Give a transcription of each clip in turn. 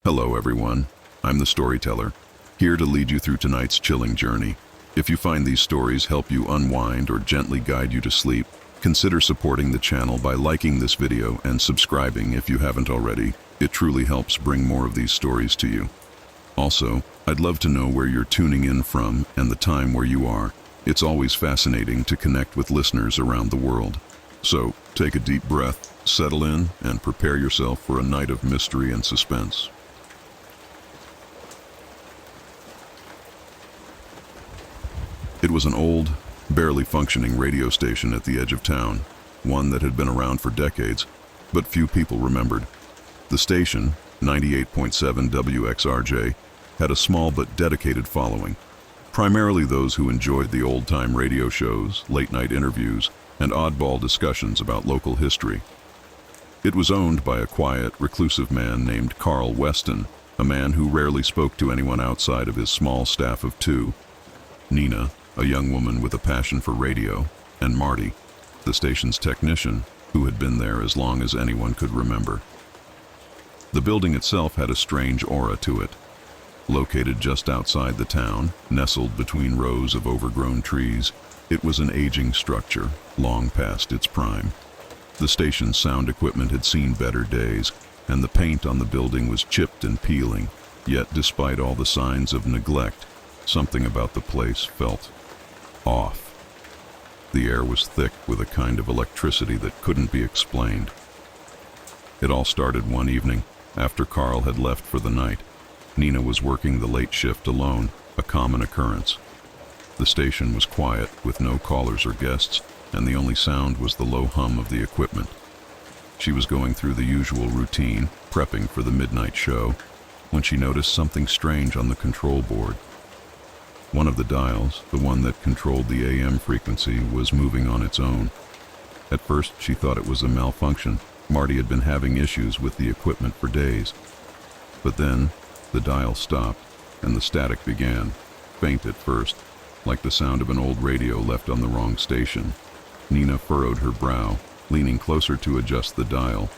Hello everyone, I'm the storyteller, here to lead you through tonight's chilling journey. If you find these stories help you unwind or gently guide you to sleep, consider supporting the channel by liking this video and subscribing if you haven't already. It truly helps bring more of these stories to you. Also, I'd love to know where you're tuning in from and the time where you are. It's always fascinating to connect with listeners around the world. So, take a deep breath, settle in, and prepare yourself for a night of mystery and suspense. It was an old, barely functioning radio station at the edge of town, one that had been around for decades, but few people remembered. The station, 98.7 WXRJ, had a small but dedicated following, primarily those who enjoyed the old-time radio shows, late-night interviews, and oddball discussions about local history. It was owned by a quiet, reclusive man named Carl Weston, a man who rarely spoke to anyone outside of his small staff of two. Nina, a young woman with a passion for radio, and Marty, the station's technician, who had been there as long as anyone could remember. The building itself had a strange aura to it. Located just outside the town, nestled between rows of overgrown trees, it was an aging structure, long past its prime. The station's sound equipment had seen better days, and the paint on the building was chipped and peeling, yet despite all the signs of neglect, something about the place felt off. The air was thick with a kind of electricity that couldn't be explained. It all started one evening, after Carl had left for the night. Nina was working the late shift alone, a common occurrence. The station was quiet, with no callers or guests, and the only sound was the low hum of the equipment. She was going through the usual routine, prepping for the midnight show, when she noticed something strange on the control board. One of the dials, the one that controlled the AM frequency, was moving on its own. At first, she thought it was a malfunction. Marty had been having issues with the equipment for days. But then, the dial stopped, and the static began, faint at first, like the sound of an old radio left on the wrong station. Nina furrowed her brow, leaning closer to adjust the dial.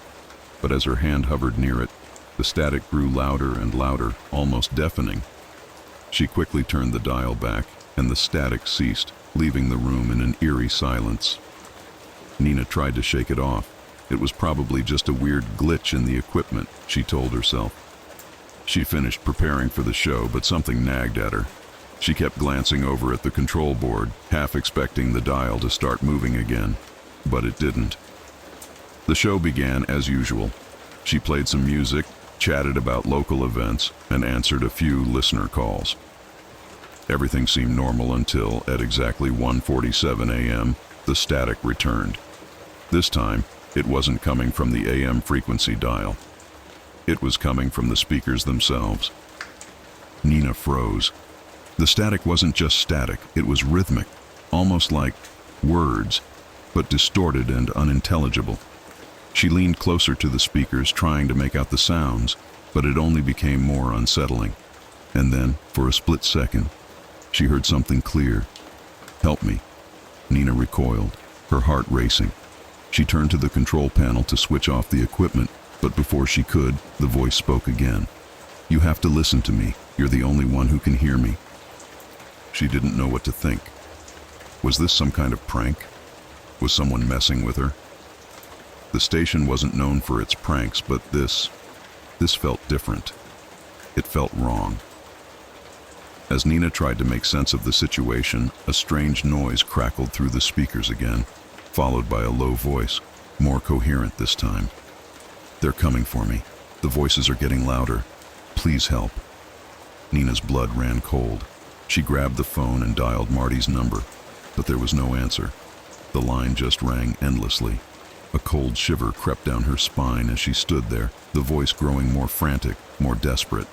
But as her hand hovered near it, the static grew louder and louder, almost deafening. She quickly turned the dial back, and the static ceased, leaving the room in an eerie silence. Nina tried to shake it off. It was probably just a weird glitch in the equipment, she told herself. She finished preparing for the show, but something nagged at her. She kept glancing over at the control board, half expecting the dial to start moving again, but it didn't. The show began as usual. She played some music, chatted about local events, and answered a few listener calls. Everything seemed normal until, at exactly 1:47 a.m., the static returned. This time, it wasn't coming from the AM frequency dial. It was coming from the speakers themselves. Nina froze. The static wasn't just static, it was rhythmic, almost like words, but distorted and unintelligible. She leaned closer to the speakers, trying to make out the sounds, but it only became more unsettling. And then, for a split second, she heard something clear. "Help me." Nina recoiled, her heart racing. She turned to the control panel to switch off the equipment, but before she could, the voice spoke again. "You have to listen to me. You're the only one who can hear me." She didn't know what to think. Was this some kind of prank? Was someone messing with her? The station wasn't known for its pranks, but this felt different. It felt wrong. As Nina tried to make sense of the situation, a strange noise crackled through the speakers again, followed by a low voice, more coherent this time. "They're coming for me. The voices are getting louder. Please help." Nina's blood ran cold. She grabbed the phone and dialed Marty's number, but there was no answer. The line just rang endlessly. A cold shiver crept down her spine as she stood there, the voice growing more frantic, more desperate.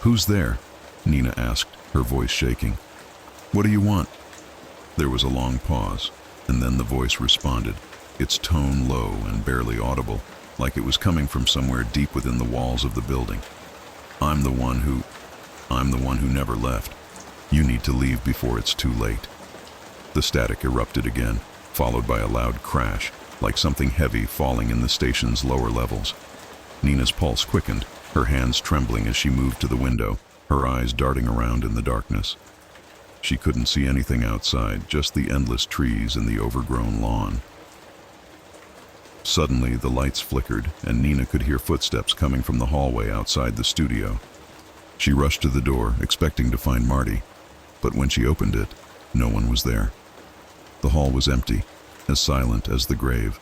"Who's there?" Nina asked, her voice shaking. "What do you want?" There was a long pause, and then the voice responded, its tone low and barely audible, like it was coming from somewhere deep within the walls of the building. I'm the one who never left. You need to leave before it's too late." The static erupted again, followed by a loud crash, like something heavy falling in the station's lower levels. Nina's pulse quickened, her hands trembling as she moved to the window, her eyes darting around in the darkness. She couldn't see anything outside, just the endless trees and the overgrown lawn. Suddenly, the lights flickered, and Nina could hear footsteps coming from the hallway outside the studio. She rushed to the door, expecting to find Marty, but when she opened it, no one was there. The hall was empty, as silent as the grave.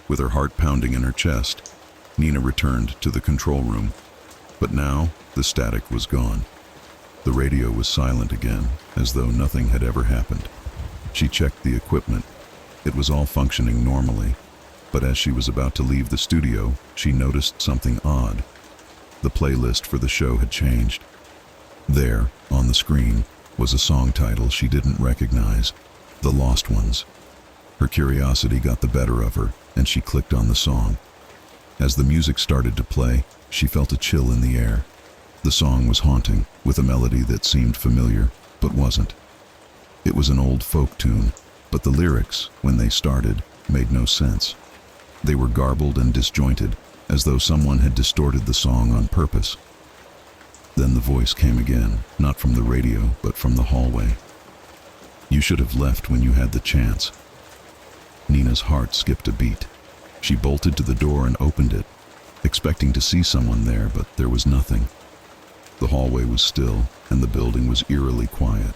With her heart pounding in her chest, Nina returned to the control room, but now the static was gone. The radio was silent again, as though nothing had ever happened. She checked the equipment. It was all functioning normally, but as she was about to leave the studio, she noticed something odd. The playlist for the show had changed. There, on the screen, was a song title she didn't recognize, The Lost Ones. Her curiosity got the better of her, and she clicked on the song. As the music started to play, she felt a chill in the air. The song was haunting, with a melody that seemed familiar, but wasn't. It was an old folk tune, but the lyrics, when they started, made no sense. They were garbled and disjointed, as though someone had distorted the song on purpose. Then the voice came again, not from the radio, but from the hallway. "You should have left when you had the chance." Nina's heart skipped a beat. She bolted to the door and opened it, expecting to see someone there, but there was nothing. The hallway was still, and the building was eerily quiet.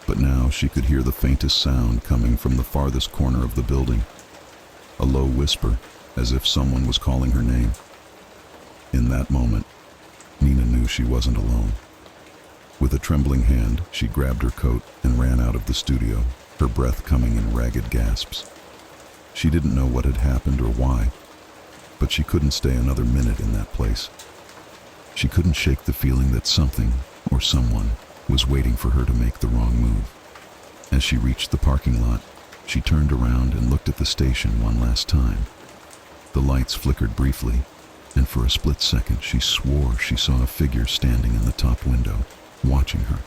But now she could hear the faintest sound coming from the farthest corner of the building. A low whisper, as if someone was calling her name. In that moment, Nina knew she wasn't alone. With a trembling hand, she grabbed her coat and ran out of the studio, her breath coming in ragged gasps. She didn't know what had happened or why, but she couldn't stay another minute in that place. She couldn't shake the feeling that something, or someone, was waiting for her to make the wrong move. As she reached the parking lot, she turned around and looked at the station one last time. The lights flickered briefly, and for a split second she swore she saw a figure standing in the top window, watching her.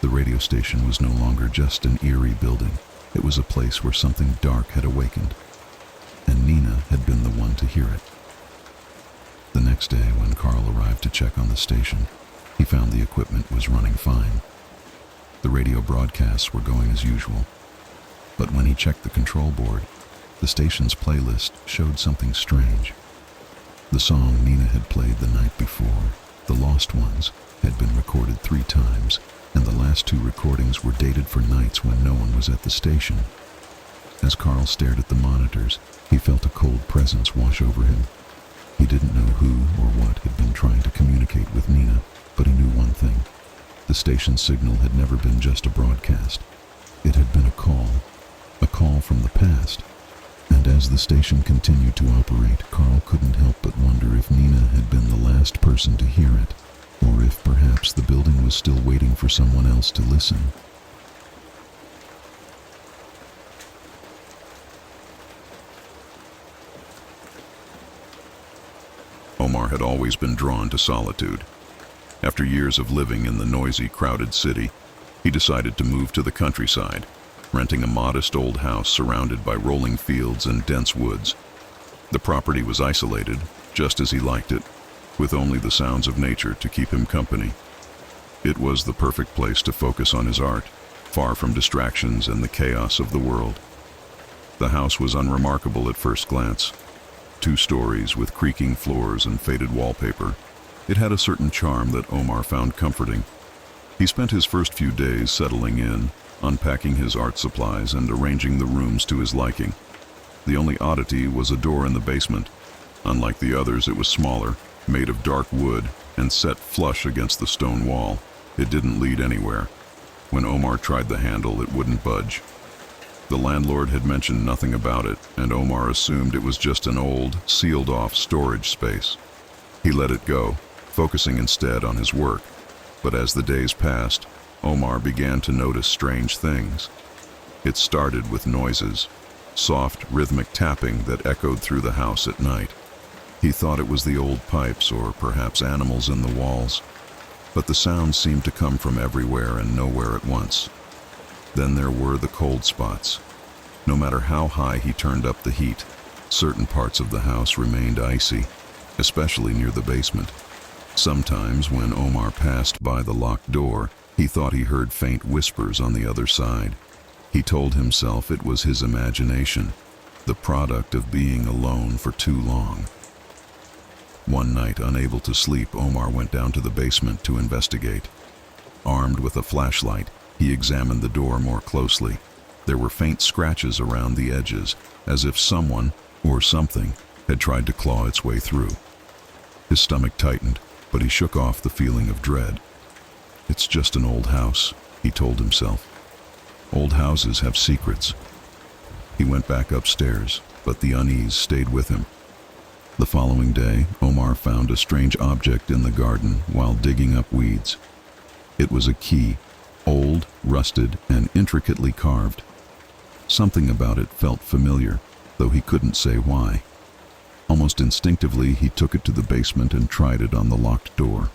The radio station was no longer just an eerie building. It was a place where something dark had awakened, and Nina had been the one to hear it. The next day, when Carl arrived to check on the station, he found the equipment was running fine. The radio broadcasts were going as usual, but when he checked the control board, the station's playlist showed something strange. The song Nina had played the night before, The Lost Ones, had been recorded 3 times, and the last 2 recordings were dated for nights when no one was at the station. As Carl stared at the monitors, he felt a cold presence wash over him. He didn't know who or what had been trying to communicate with Nina, but he knew one thing. The station signal had never been just a broadcast. It had been a call from the past. And as the station continued to operate, Carl couldn't help but wonder if Nina had been the last person to hear it, or if perhaps the building was still waiting for someone else to listen. Omar had always been drawn to solitude. After years of living in the noisy, crowded city, he decided to move to the countryside, renting a modest old house surrounded by rolling fields and dense woods. The property was isolated, just as he liked it, with only the sounds of nature to keep him company. It was the perfect place to focus on his art, far from distractions and the chaos of the world. The house was unremarkable at first glance. 2 stories with creaking floors and faded wallpaper. It had a certain charm that Omar found comforting. He spent his first few days settling in, unpacking his art supplies and arranging the rooms to his liking. The only oddity was a door in the basement. Unlike the others, it was smaller, made of dark wood, and set flush against the stone wall. It didn't lead anywhere. When Omar tried the handle, it wouldn't budge. The landlord had mentioned nothing about it, and Omar assumed it was just an old, sealed-off storage space. He let it go, focusing instead on his work. But as the days passed, Omar began to notice strange things. It started with noises, soft, rhythmic tapping that echoed through the house at night. He thought it was the old pipes or perhaps animals in the walls, but the sounds seemed to come from everywhere and nowhere at once. Then there were the cold spots. No matter how high he turned up the heat, certain parts of the house remained icy. especially near the basement. Sometimes when Omar passed by the locked door, he thought he heard faint whispers on the other side. He told himself it was his imagination, the product of being alone for too long. One night, unable to sleep, Omar went down to the basement to investigate. Armed with a flashlight, he examined the door more closely. There were faint scratches around the edges, as if someone, or something, had tried to claw its way through. His stomach tightened, but he shook off the feeling of dread. "It's just an old house," he told himself. "Old houses have secrets." He went back upstairs, but the unease stayed with him. The following day, Omar found a strange object in the garden while digging up weeds. It was a key, old, rusted, and intricately carved. Something about it felt familiar, though he couldn't say why. Almost instinctively, he took it to the basement and tried it on the locked door.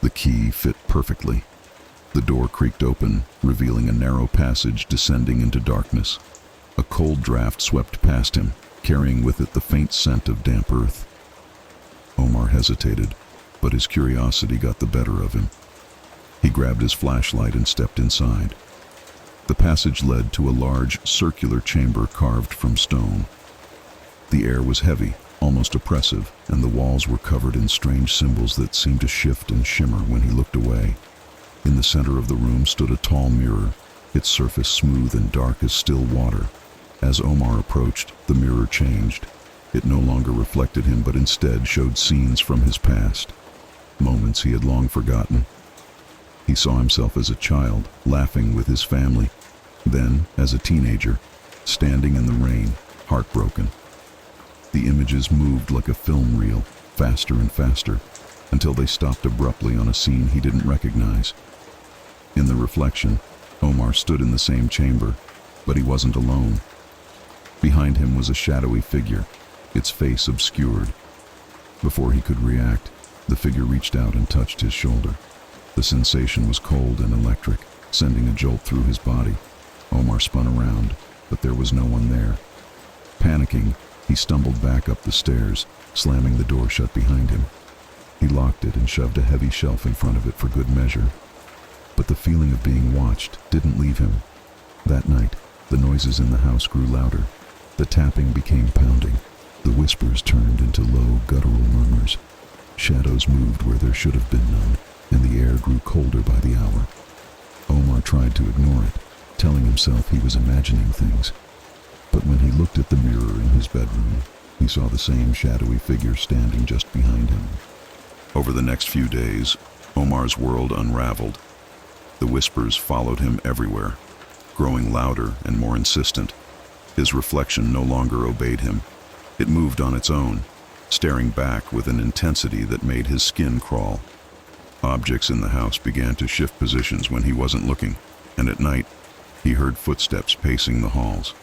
The key fit perfectly. The door creaked open, revealing a narrow passage descending into darkness. A cold draft swept past him, carrying with it the faint scent of damp earth. Omar hesitated, but his curiosity got the better of him. He grabbed his flashlight and stepped inside. The passage led to a large, circular chamber carved from stone. The air was heavy, almost oppressive, and the walls were covered in strange symbols that seemed to shift and shimmer when he looked away. In the center of the room stood a tall mirror, its surface smooth and dark as still water. As Omar approached, the mirror changed. It no longer reflected him, but instead showed scenes from his past, moments he had long forgotten. He saw himself as a child, laughing with his family, then as a teenager, standing in the rain, heartbroken. The images moved like a film reel, faster and faster, until they stopped abruptly on a scene he didn't recognize. In the reflection, Omar stood in the same chamber, but he wasn't alone. Behind him was a shadowy figure, its face obscured. Before he could react, the figure reached out and touched his shoulder. The sensation was cold and electric, sending a jolt through his body. Omar spun around, but there was no one there. Panicking, he stumbled back up the stairs, slamming the door shut behind him. He locked it and shoved a heavy shelf in front of it for good measure. But the feeling of being watched didn't leave him. That night, the noises in the house grew louder. The tapping became pounding. The whispers turned into low, guttural murmurs. Shadows moved where there should have been none, and the air grew colder by the hour. Omar tried to ignore it, telling himself he was imagining things. But when he looked at the mirror in his bedroom, he saw the same shadowy figure standing just behind him. Over the next few days, Omar's world unraveled. The whispers followed him everywhere, growing louder and more insistent. His reflection no longer obeyed him. It moved on its own, staring back with an intensity that made his skin crawl. Objects in the house began to shift positions when he wasn't looking, and at night, he heard footsteps pacing the halls.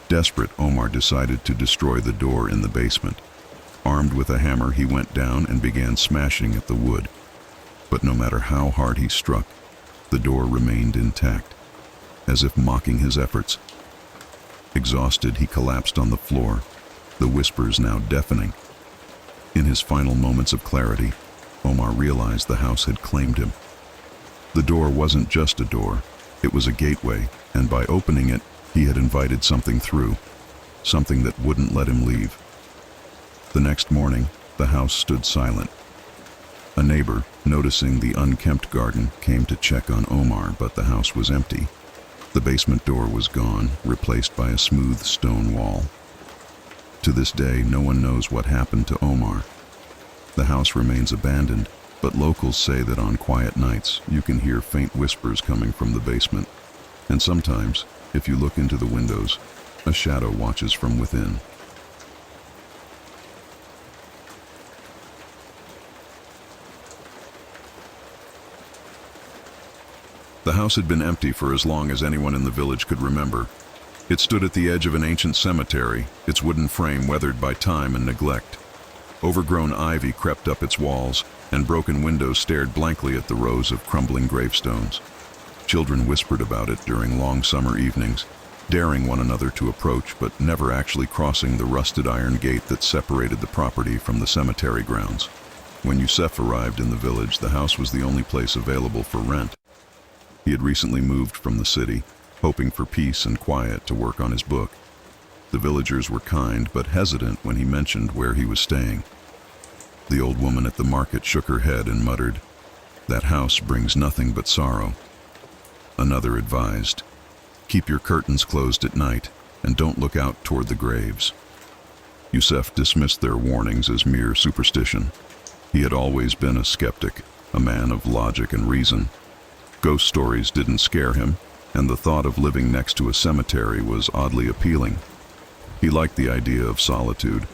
Desperate, Omar decided to destroy the door in the basement. Armed with a hammer, he went down and began smashing at the wood. But no matter how hard he struck, the door remained intact, as if mocking his efforts. Exhausted, he collapsed on the floor, the whispers now deafening. In his final moments of clarity, Omar realized the house had claimed him. The door wasn't just a door, it was a gateway, and by opening it, he had invited something through, something that wouldn't let him leave. The next morning, the house stood silent. A neighbor, noticing the unkempt garden, came to check on Omar, but the house was empty. The basement door was gone, replaced by a smooth stone wall. To this day, no one knows what happened to Omar. The house remains abandoned, but locals say that on quiet nights, you can hear faint whispers coming from the basement. And sometimes, if you look into the windows, a shadow watches from within. The house had been empty for as long as anyone in the village could remember. It stood at the edge of an ancient cemetery, its wooden frame weathered by time and neglect. Overgrown ivy crept up its walls, and broken windows stared blankly at the rows of crumbling gravestones. Children whispered about it during long summer evenings, daring one another to approach but never actually crossing the rusted iron gate that separated the property from the cemetery grounds. When Yusef arrived in the village, the house was the only place available for rent. He had recently moved from the city, hoping for peace and quiet to work on his book. The villagers were kind but hesitant when he mentioned where he was staying. The old woman at the market shook her head and muttered, "That house brings nothing but sorrow." Another advised, "Keep your curtains closed at night and don't look out toward the graves." Yusef dismissed their warnings as mere superstition. He had always been a skeptic, a man of logic and reason. Ghost stories didn't scare him, and the thought of living next to a cemetery was oddly appealing. He liked the idea of solitude,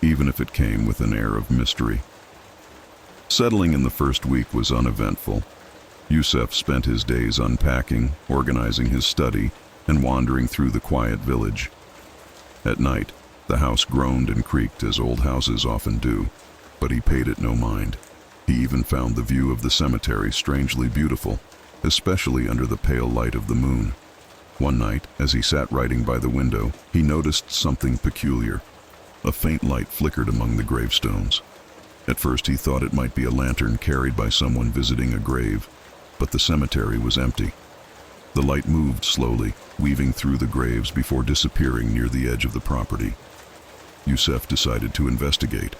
even if it came with an air of mystery. Settling in the first week was uneventful. Yusef spent his days unpacking, organizing his study, and wandering through the quiet village. At night, the house groaned and creaked as old houses often do, but he paid it no mind. He even found the view of the cemetery strangely beautiful, especially under the pale light of the moon. One night, as he sat writing by the window, he noticed something peculiar. A faint light flickered among the gravestones. At first he thought it might be a lantern carried by someone visiting a grave, but the cemetery was empty. The light moved slowly, weaving through the graves before disappearing near the edge of the property. Yusef decided to investigate.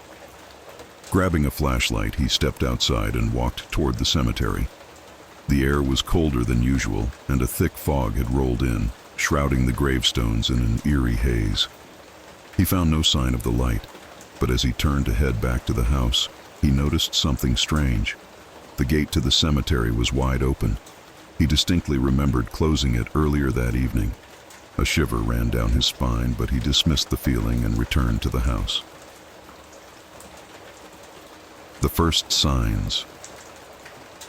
Grabbing a flashlight, he stepped outside and walked toward the cemetery. The air was colder than usual, and a thick fog had rolled in, shrouding the gravestones in an eerie haze. He found no sign of the light, but as he turned to head back to the house, he noticed something strange. The gate to the cemetery was wide open. He distinctly remembered closing it earlier that evening. A shiver ran down his spine, but he dismissed the feeling and returned to the house. The first signs.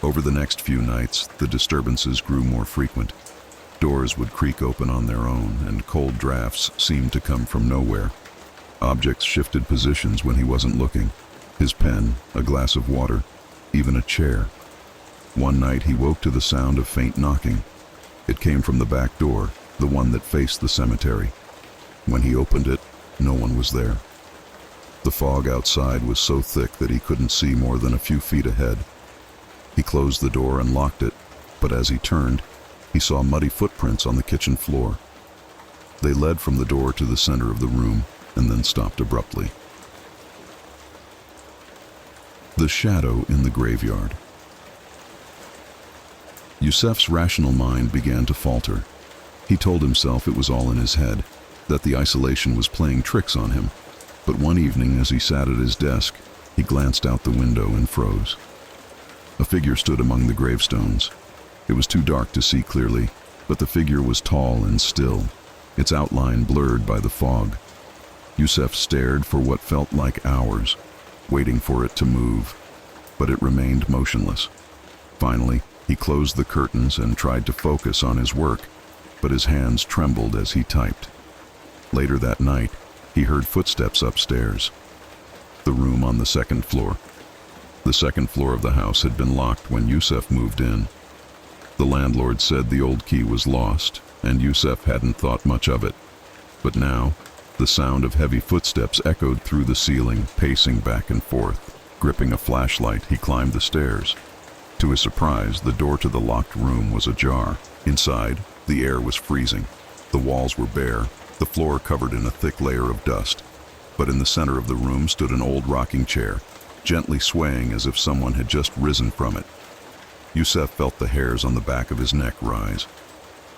Over the next few nights, the disturbances grew more frequent. Doors would creak open on their own, and cold drafts seemed to come from nowhere. Objects shifted positions when he wasn't looking. His pen, a glass of water, even a chair. One night he woke to the sound of faint knocking. It came from the back door, the one that faced the cemetery. When he opened it, no one was there. The fog outside was so thick that he couldn't see more than a few feet ahead. He closed the door and locked it, but as he turned, he saw muddy footprints on the kitchen floor. They led from the door to the center of the room and then stopped abruptly. The shadow in the graveyard. Yusef's rational mind began to falter. He told himself it was all in his head, that the isolation was playing tricks on him. But one evening, as he sat at his desk, he glanced out the window and froze. A figure stood among the gravestones. It was too dark to see clearly, but the figure was tall and still, its outline blurred by the fog. Yusef stared for what felt like hours, waiting for it to move, but it remained motionless. Finally, he closed the curtains and tried to focus on his work, but his hands trembled as he typed. Later that night, he heard footsteps upstairs. The room on the second floor. The second floor of the house had been locked when Yusef moved in. The landlord said the old key was lost, and Yusef hadn't thought much of it. But now, the sound of heavy footsteps echoed through the ceiling, pacing back and forth. Gripping a flashlight, he climbed the stairs. To his surprise, the door to the locked room was ajar. Inside, the air was freezing. The walls were bare, the floor covered in a thick layer of dust. But in the center of the room stood an old rocking chair, gently swaying as if someone had just risen from it. Yusef felt the hairs on the back of his neck rise.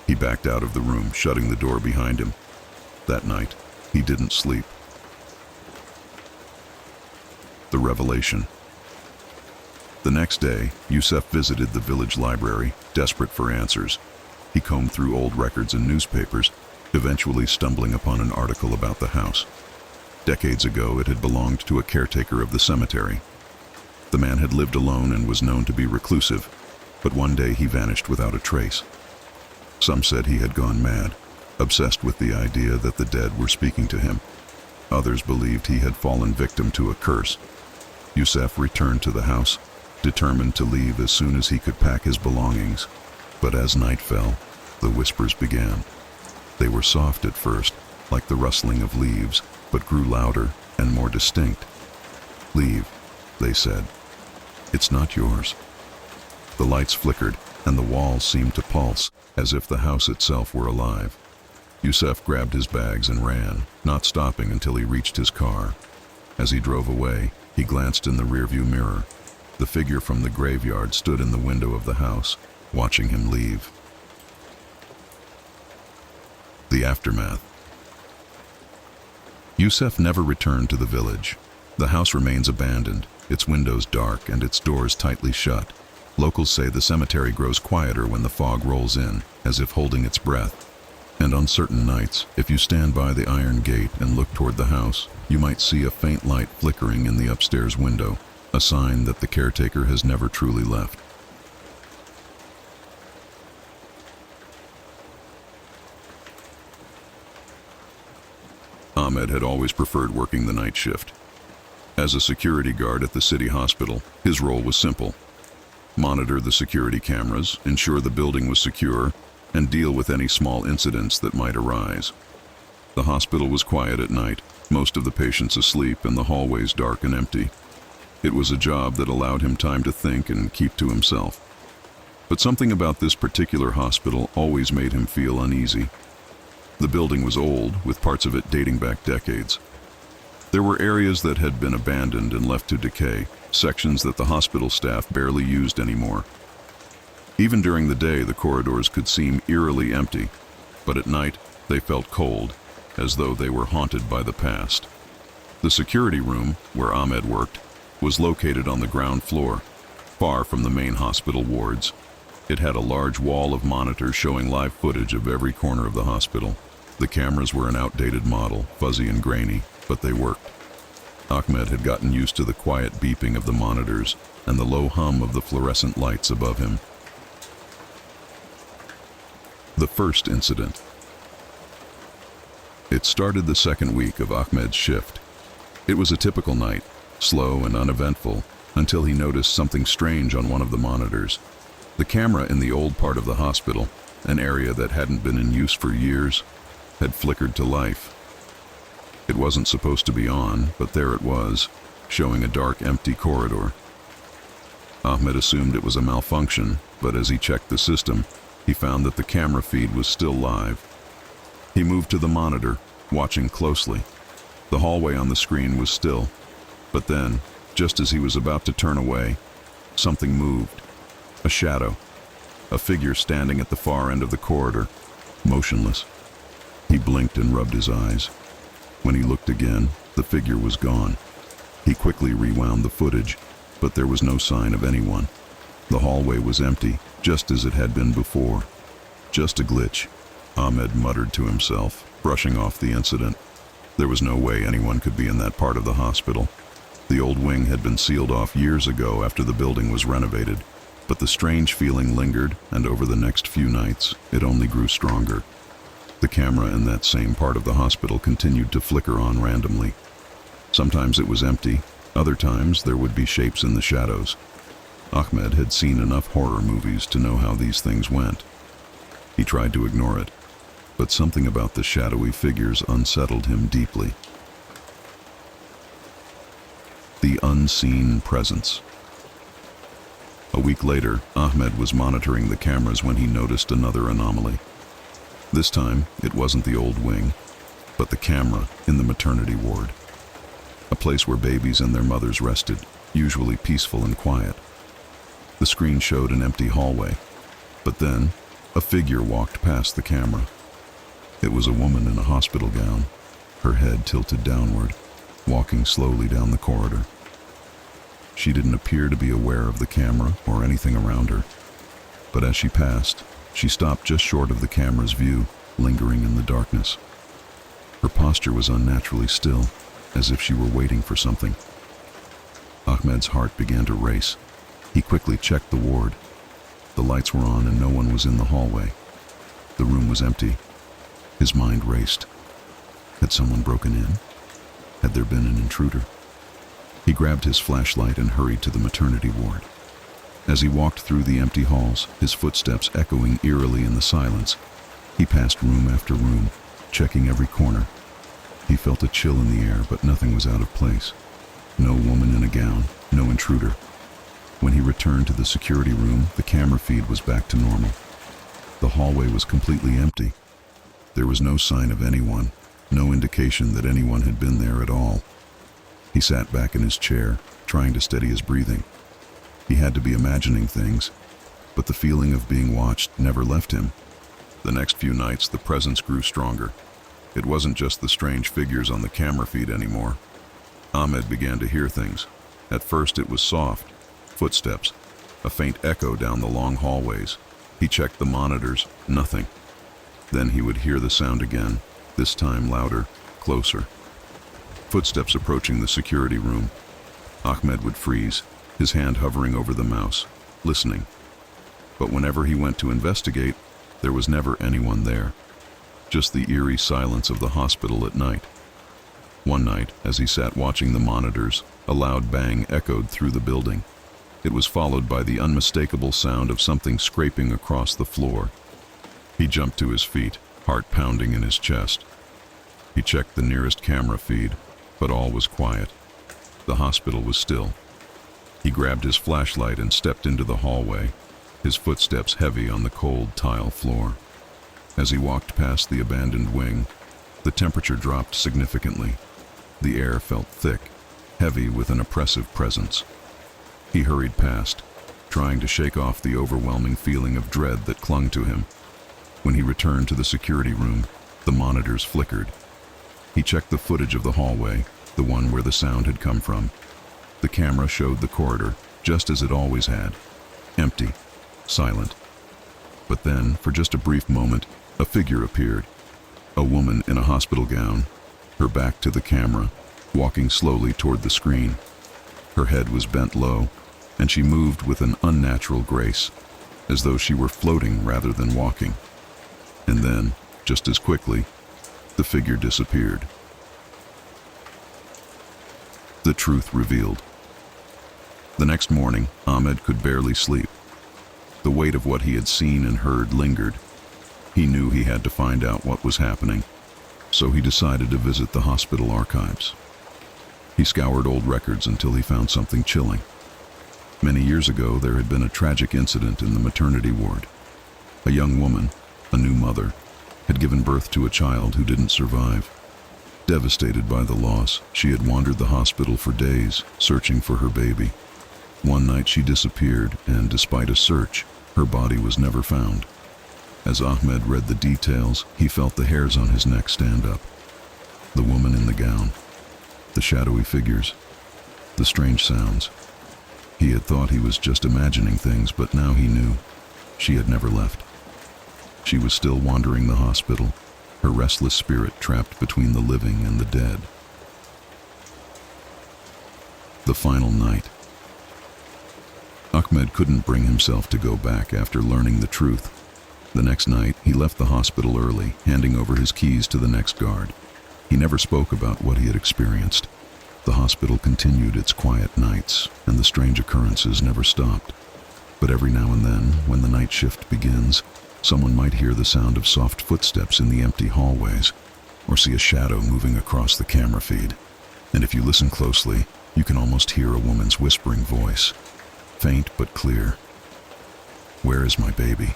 He backed out of the room, shutting the door behind him. That night, he didn't sleep. The revelation. The next day, Yusef visited the village library, desperate for answers. He combed through old records and newspapers, eventually stumbling upon an article about the house. Decades ago, it had belonged to a caretaker of the cemetery. The man had lived alone and was known to be reclusive, but one day he vanished without a trace. Some said he had gone mad, obsessed with the idea that the dead were speaking to him. Others believed he had fallen victim to a curse. Yusef returned to the house, determined to leave as soon as he could pack his belongings. But as night fell, the whispers began. They were soft at first, like the rustling of leaves, but grew louder and more distinct. "Leave," they said. "It's not yours." The lights flickered, and the walls seemed to pulse, as if the house itself were alive. Youssef grabbed his bags and ran, not stopping until he reached his car. As he drove away, he glanced in the rearview mirror. The figure from the graveyard stood in the window of the house, watching him leave. The aftermath. Youssef never returned to the village. The house remains abandoned, its windows dark and its doors tightly shut. Locals say the cemetery grows quieter when the fog rolls in, as if holding its breath. And on certain nights, if you stand by the iron gate and look toward the house, you might see a faint light flickering in the upstairs window, a sign that the caretaker has never truly left. Ahmed had always preferred working the night shift. As a security guard at the city hospital, his role was simple: monitor the security cameras, ensure the building was secure, and deal with any small incidents that might arise. The hospital was quiet at night, most of the patients asleep and the hallways dark and empty. It was a job that allowed him time to think and keep to himself. But something about this particular hospital always made him feel uneasy. The building was old, with parts of it dating back decades. There were areas that had been abandoned and left to decay, sections that the hospital staff barely used anymore. Even during the day, the corridors could seem eerily empty, but at night, they felt cold, as though they were haunted by the past. The security room, where Ahmed worked, was located on the ground floor, far from the main hospital wards. It had a large wall of monitors showing live footage of every corner of the hospital. The cameras were an outdated model, fuzzy and grainy, but they worked. Ahmed had gotten used to the quiet beeping of the monitors and the low hum of the fluorescent lights above him. The first incident. It started the second week of Ahmed's shift. It was a typical night, slow and uneventful, until he noticed something strange on one of the monitors. The camera in the old part of the hospital, an area that hadn't been in use for years, had flickered to life. It wasn't supposed to be on, but there it was, showing a dark, empty corridor. Ahmed assumed it was a malfunction, but as he checked the system, he found that the camera feed was still live. He moved to the monitor, watching closely. The hallway on the screen was still, but then, just as he was about to turn away, something moved. A shadow, a figure standing at the far end of the corridor, motionless. He blinked and rubbed his eyes. When he looked again, the figure was gone. He quickly rewound the footage, but there was no sign of anyone. The hallway was empty, just as it had been before. Just a glitch, Ahmed muttered to himself, brushing off the incident. There was no way anyone could be in that part of the hospital. The old wing had been sealed off years ago after the building was renovated, but the strange feeling lingered, and over the next few nights, it only grew stronger. The camera in that same part of the hospital continued to flicker on randomly. Sometimes it was empty, other times there would be shapes in the shadows. Ahmed had seen enough horror movies to know how these things went. He tried to ignore it, but something about the shadowy figures unsettled him deeply. The unseen presence. A week later, Ahmed was monitoring the cameras when he noticed another anomaly. This time, it wasn't the old wing, but the camera in the maternity ward. A place where babies and their mothers rested, usually peaceful and quiet. The screen showed an empty hallway, but then, a figure walked past the camera. It was a woman in a hospital gown, her head tilted downward, walking slowly down the corridor. She didn't appear to be aware of the camera or anything around her, but as she passed, she stopped just short of the camera's view, lingering in the darkness. Her posture was unnaturally still, as if she were waiting for something. Ahmed's heart began to race. He quickly checked the ward. The lights were on and no one was in the hallway. The room was empty. His mind raced. Had someone broken in? Had there been an intruder? He grabbed his flashlight and hurried to the maternity ward. As he walked through the empty halls, his footsteps echoing eerily in the silence, He passed room after room, checking every corner. He felt a chill in the air, but nothing was out of place. No woman in a gown, no intruder. When he returned to the security room, the camera feed was back to normal. The hallway was completely empty. There was no sign of anyone, no indication that anyone had been there at all. He sat back in his chair, trying to steady his breathing. He had to be imagining things, but the feeling of being watched never left him. The next few nights, the presence grew stronger. It wasn't just the strange figures on the camera feed anymore. Ahmed began to hear things. At first it was soft, footsteps, a faint echo down the long hallways. He checked the monitors, nothing. Then he would hear the sound again, this time louder, closer. Footsteps approaching the security room. Ahmed would freeze, his hand hovering over the mouse, listening. But whenever he went to investigate, there was never anyone there. Just the eerie silence of the hospital at night. One night, as he sat watching the monitors, a loud bang echoed through the building. It was followed by the unmistakable sound of something scraping across the floor. He jumped to his feet, heart pounding in his chest. He checked the nearest camera feed, but all was quiet. The hospital was still. He grabbed his flashlight and stepped into the hallway, his footsteps heavy on the cold tile floor. As he walked past the abandoned wing, the temperature dropped significantly. The air felt thick, heavy with an oppressive presence. He hurried past, trying to shake off the overwhelming feeling of dread that clung to him. When he returned to the security room, the monitors flickered. He checked the footage of the hallway, the one where the sound had come from. The camera showed the corridor, just as it always had. Empty, silent. But then, for just a brief moment, a figure appeared. A woman in a hospital gown, her back to the camera, walking slowly toward the screen. Her head was bent low, and she moved with an unnatural grace, as though she were floating rather than walking. And then, just as quickly, the figure disappeared. The truth revealed. The next morning, Ahmed could barely sleep. The weight of what he had seen and heard lingered. He knew he had to find out what was happening, so he decided to visit the hospital archives. He scoured old records until he found something chilling. Many years ago, there had been a tragic incident in the maternity ward. A young woman, a new mother, had given birth to a child who didn't survive. Devastated by the loss, she had wandered the hospital for days, searching for her baby. One night she disappeared, and despite a search, her body was never found. As Ahmed read the details, he felt the hairs on his neck stand up. The woman in the gown, the shadowy figures, the strange sounds. He had thought he was just imagining things, but now he knew. She had never left. She was still wandering the hospital, her restless spirit trapped between the living and the dead. The final night. Ahmed couldn't bring himself to go back after learning the truth. The next night, he left the hospital early, handing over his keys to the next guard. He never spoke about what he had experienced. The hospital continued its quiet nights, and the strange occurrences never stopped. But every now and then, when the night shift begins, someone might hear the sound of soft footsteps in the empty hallways, or see a shadow moving across the camera feed. And if you listen closely, you can almost hear a woman's whispering voice, faint but clear. "Where is my baby?"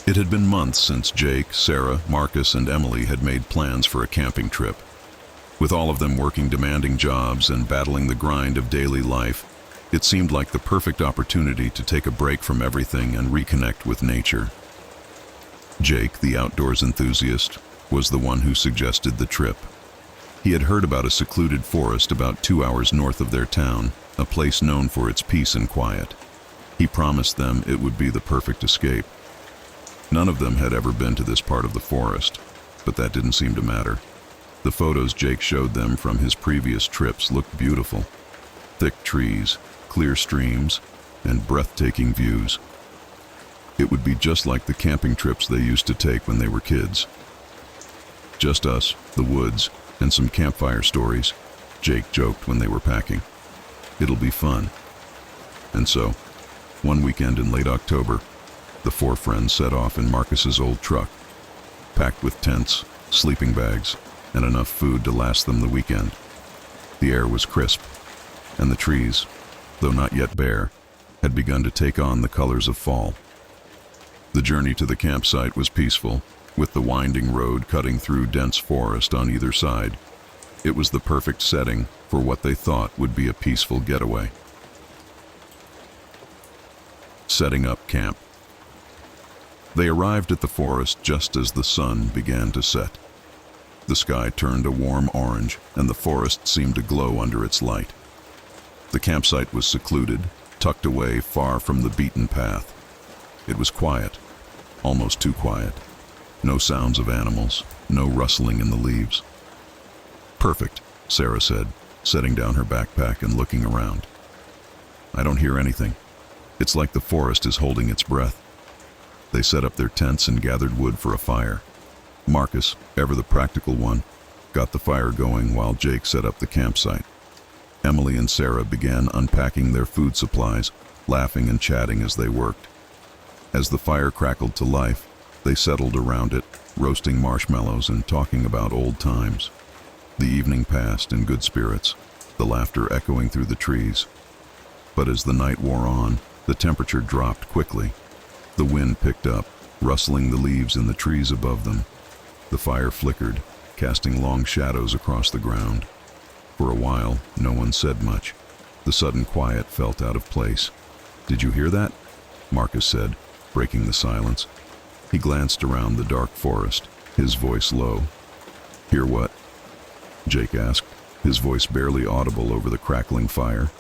It had been months since Jake, Sarah, Marcus, and Emily had made plans for a camping trip. With all of them working demanding jobs and battling the grind of daily life, it seemed like the perfect opportunity to take a break from everything and reconnect with nature. Jake, the outdoors enthusiast, was the one who suggested the trip. He had heard about a secluded forest about 2 hours north of their town, a place known for its peace and quiet. He promised them it would be the perfect escape. None of them had ever been to this part of the forest, but that didn't seem to matter. The photos Jake showed them from his previous trips looked beautiful. Thick trees, clear streams, and breathtaking views. It would be just like the camping trips they used to take when they were kids. "Just us, the woods, and some campfire stories," Jake joked when they were packing. It'll be fun. And so, one weekend in late October, the four friends set off in Marcus's old truck, packed with tents, sleeping bags, and enough food to last them the weekend. The air was crisp, and the trees, though not yet bare, had begun to take on the colors of fall. The journey to the campsite was peaceful, with the winding road cutting through dense forest on either side. It was the perfect setting for what they thought would be a peaceful getaway. Setting up camp. They arrived at the forest just as the sun began to set. The sky turned a warm orange, and the forest seemed to glow under its light. The campsite was secluded, tucked away far from the beaten path. It was quiet, almost too quiet. No sounds of animals, no rustling in the leaves. "Perfect," Sarah said, setting down her backpack and looking around. "I don't hear anything. It's like the forest is holding its breath." They set up their tents and gathered wood for a fire. Marcus, ever the practical one, got the fire going while Jake set up the campsite. Emily and Sarah began unpacking their food supplies, laughing and chatting as they worked. As the fire crackled to life, they settled around it, roasting marshmallows and talking about old times. The evening passed in good spirits, the laughter echoing through the trees. But as the night wore on, the temperature dropped quickly. The wind picked up, rustling the leaves in the trees above them. The fire flickered, casting long shadows across the ground. For a while, no one said much. The sudden quiet felt out of place. "Did you hear that?" Marcus said, breaking the silence. He glanced around the dark forest, his voice low. "Hear what?" Jake asked, his voice barely audible over the crackling fire.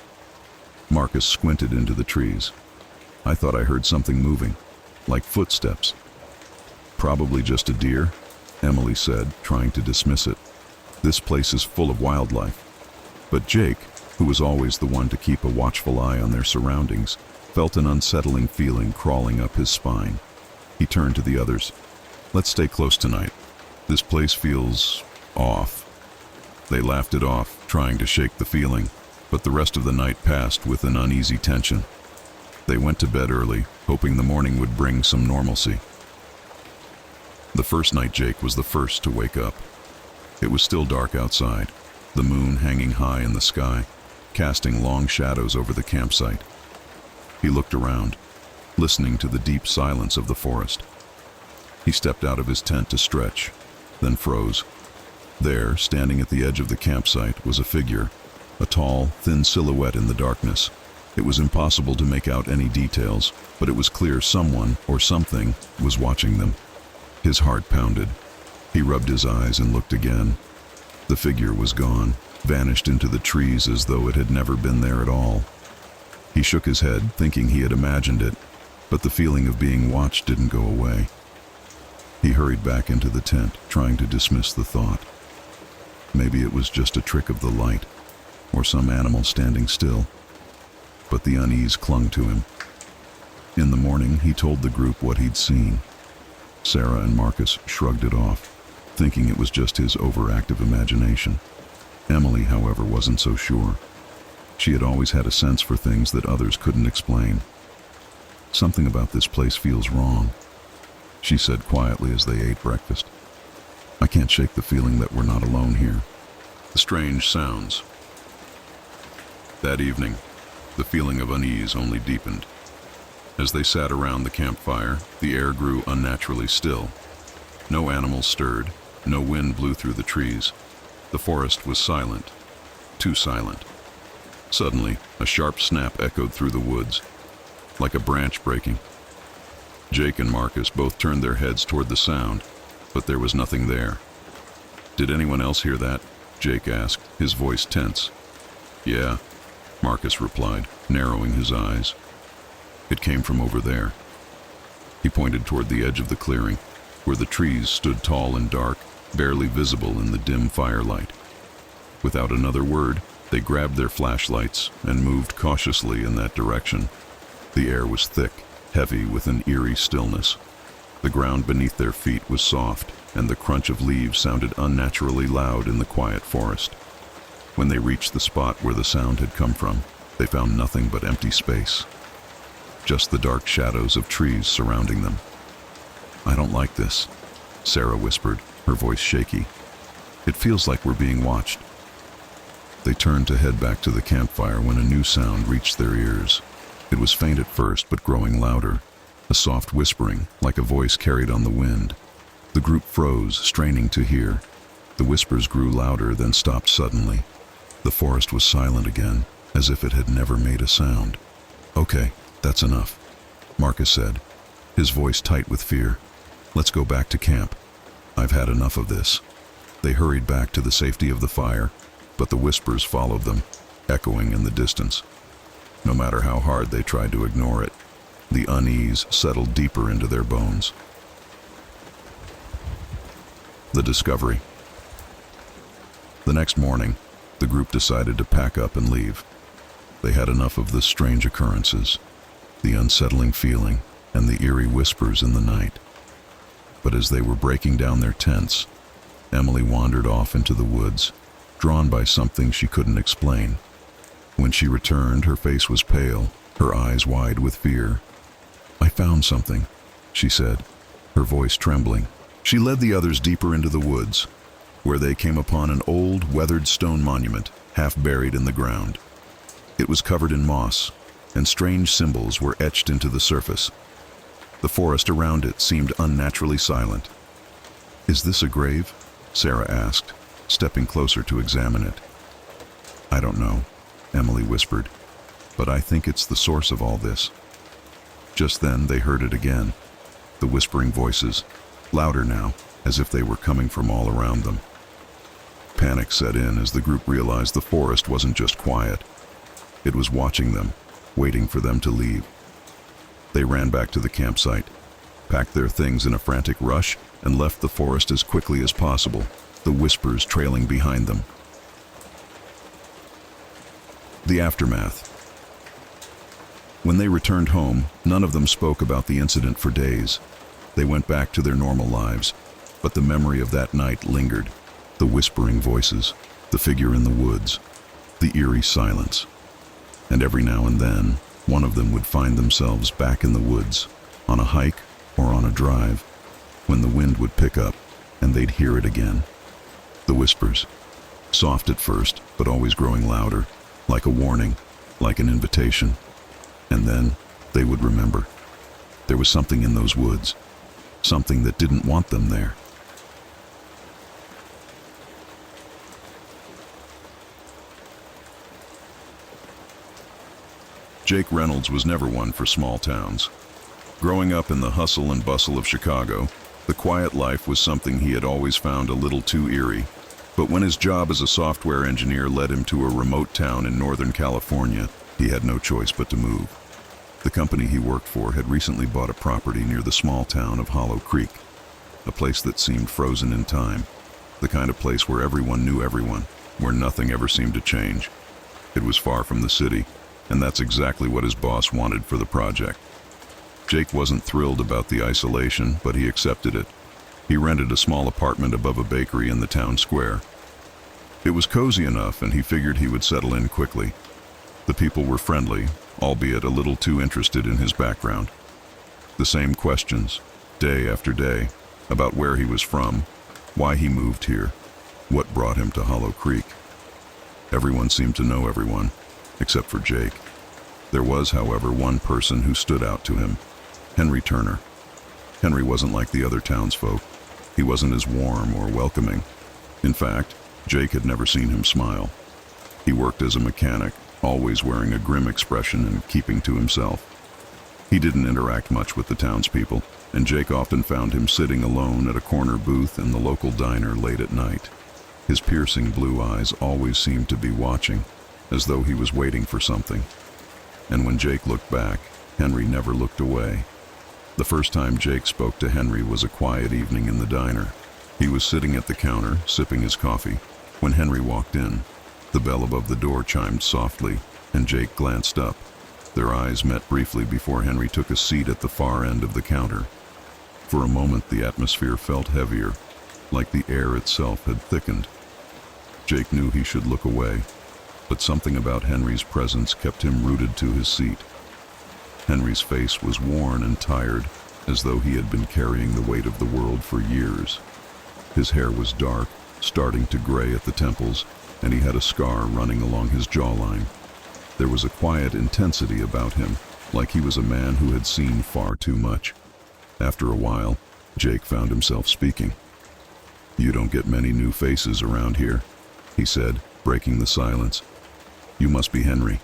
Marcus squinted into the trees. "I thought I heard something moving, like footsteps." "Probably just a deer," Emily said, trying to dismiss it. "This place is full of wildlife." But Jake, who was always the one to keep a watchful eye on their surroundings, felt an unsettling feeling crawling up his spine. He turned to the others. "Let's stay close tonight. This place feels off." They laughed it off, trying to shake the feeling, but the rest of the night passed with an uneasy tension. They went to bed early, hoping the morning would bring some normalcy. The first night Jake was the first to wake up. It was still dark outside, the moon hanging high in the sky, casting long shadows over the campsite. He looked around, listening to the deep silence of the forest. He stepped out of his tent to stretch, then froze. There, standing at the edge of the campsite, was a figure, a tall, thin silhouette in the darkness. It was impossible to make out any details, but it was clear someone, or something, was watching them. His heart pounded. He rubbed his eyes and looked again. The figure was gone, vanished into the trees as though it had never been there at all. He shook his head, thinking he had imagined it, but the feeling of being watched didn't go away. He hurried back into the tent, trying to dismiss the thought. Maybe it was just a trick of the light, or some animal standing still. But the unease clung to him. In the morning, he told the group what he'd seen. Sarah and Marcus shrugged it off, thinking it was just his overactive imagination. Emily, however, wasn't so sure. She had always had a sense for things that others couldn't explain. "Something about this place feels wrong," she said quietly as they ate breakfast. "I can't shake the feeling that we're not alone here." The strange sounds. That evening, the feeling of unease only deepened. As they sat around the campfire, the air grew unnaturally still. No animals stirred, no wind blew through the trees. The forest was silent, too silent. Suddenly, a sharp snap echoed through the woods, like a branch breaking. Jake and Marcus both turned their heads toward the sound, but there was nothing there. "Did anyone else hear that?" Jake asked, his voice tense. "Yeah," Marcus replied, narrowing his eyes. "It came from over there." He pointed toward the edge of the clearing, where the trees stood tall and dark, barely visible in the dim firelight. Without another word, they grabbed their flashlights and moved cautiously in that direction. The air was thick, heavy with an eerie stillness. The ground beneath their feet was soft, and the crunch of leaves sounded unnaturally loud in the quiet forest. When they reached the spot where the sound had come from, They found nothing but empty space, just the dark shadows of trees surrounding them. "I don't like this," Sarah whispered, her voice shaky. "It feels like we're being watched." They turned to head back to the campfire when a new sound reached their ears. It was faint at first, but growing louder, a soft whispering, like a voice carried on the wind. The group froze, straining to hear. The whispers grew louder, then stopped suddenly. The forest was silent again, as if it had never made a sound. "Okay, that's enough," Marcus said, his voice tight with fear. "Let's go back to camp. I've had enough of this." They hurried back to the safety of the fire, but the whispers followed them, echoing in the distance. No matter how hard they tried to ignore it, the unease settled deeper into their bones. The discovery. The next morning, the group decided to pack up and leave. They had enough of the strange occurrences, the unsettling feeling, and the eerie whispers in the night. But as they were breaking down their tents, Emily wandered off into the woods, drawn by something she couldn't explain. When she returned, her face was pale, her eyes wide with fear. "I found something," she said, her voice trembling. She led the others deeper into the woods, where they came upon an old, weathered stone monument, half buried in the ground. It was covered in moss, and strange symbols were etched into the surface. The forest around it seemed unnaturally silent. "Is this a grave?" Sarah asked, stepping closer to examine it. "I don't know," Emily whispered, "but I think it's the source of all this." Just then they heard it again, the whispering voices, louder now, as if they were coming from all around them. Panic set in as the group realized the forest wasn't just quiet. It was watching them, waiting for them to leave. They ran back to the campsite, packed their things in a frantic rush, and left the forest as quickly as possible, the whispers trailing behind them. The aftermath. When they returned home, none of them spoke about the incident for days. They went back to their normal lives, but the memory of that night lingered. The whispering voices, the figure in the woods, the eerie silence. And every now and then, one of them would find themselves back in the woods, on a hike or on a drive, when the wind would pick up and they'd hear it again. The whispers, soft at first, but always growing louder, like a warning, like an invitation. And then they would remember. There was something in those woods, something that didn't want them there. Jake Reynolds was never one for small towns. Growing up in the hustle and bustle of Chicago, the quiet life was something he had always found a little too eerie. But when his job as a software engineer led him to a remote town in Northern California, he had no choice but to move. The company he worked for had recently bought a property near the small town of Hollow Creek, a place that seemed frozen in time, the kind of place where everyone knew everyone, where nothing ever seemed to change. It was far from the city, and that's exactly what his boss wanted for the project. Jake wasn't thrilled about the isolation, but he accepted it. He rented a small apartment above a bakery in the town square. It was cozy enough, and he figured he would settle in quickly. The people were friendly, albeit a little too interested in his background. The same questions, day after day, about where he was from, why he moved here, what brought him to Hollow Creek. Everyone seemed to know everyone, except for Jake. There was, however, one person who stood out to him, Henry Turner. Henry wasn't like the other townsfolk. He wasn't as warm or welcoming. In fact, Jake had never seen him smile. He worked as a mechanic, always wearing a grim expression and keeping to himself. He didn't interact much with the townspeople, and Jake often found him sitting alone at a corner booth in the local diner late at night. His piercing blue eyes always seemed to be watching, as though he was waiting for something. And when Jake looked back, Henry never looked away. The first time Jake spoke to Henry was a quiet evening in the diner. He was sitting at the counter, sipping his coffee, when Henry walked in. The bell above the door chimed softly, and Jake glanced up. Their eyes met briefly before Henry took a seat at the far end of the counter. For a moment, the atmosphere felt heavier, like the air itself had thickened. Jake knew he should look away, but something about Henry's presence kept him rooted to his seat. Henry's face was worn and tired, as though he had been carrying the weight of the world for years. His hair was dark, starting to gray at the temples, and he had a scar running along his jawline. There was a quiet intensity about him, like he was a man who had seen far too much. After a while, Jake found himself speaking. "You don't get many new faces around here," he said, breaking the silence. "You must be Henry."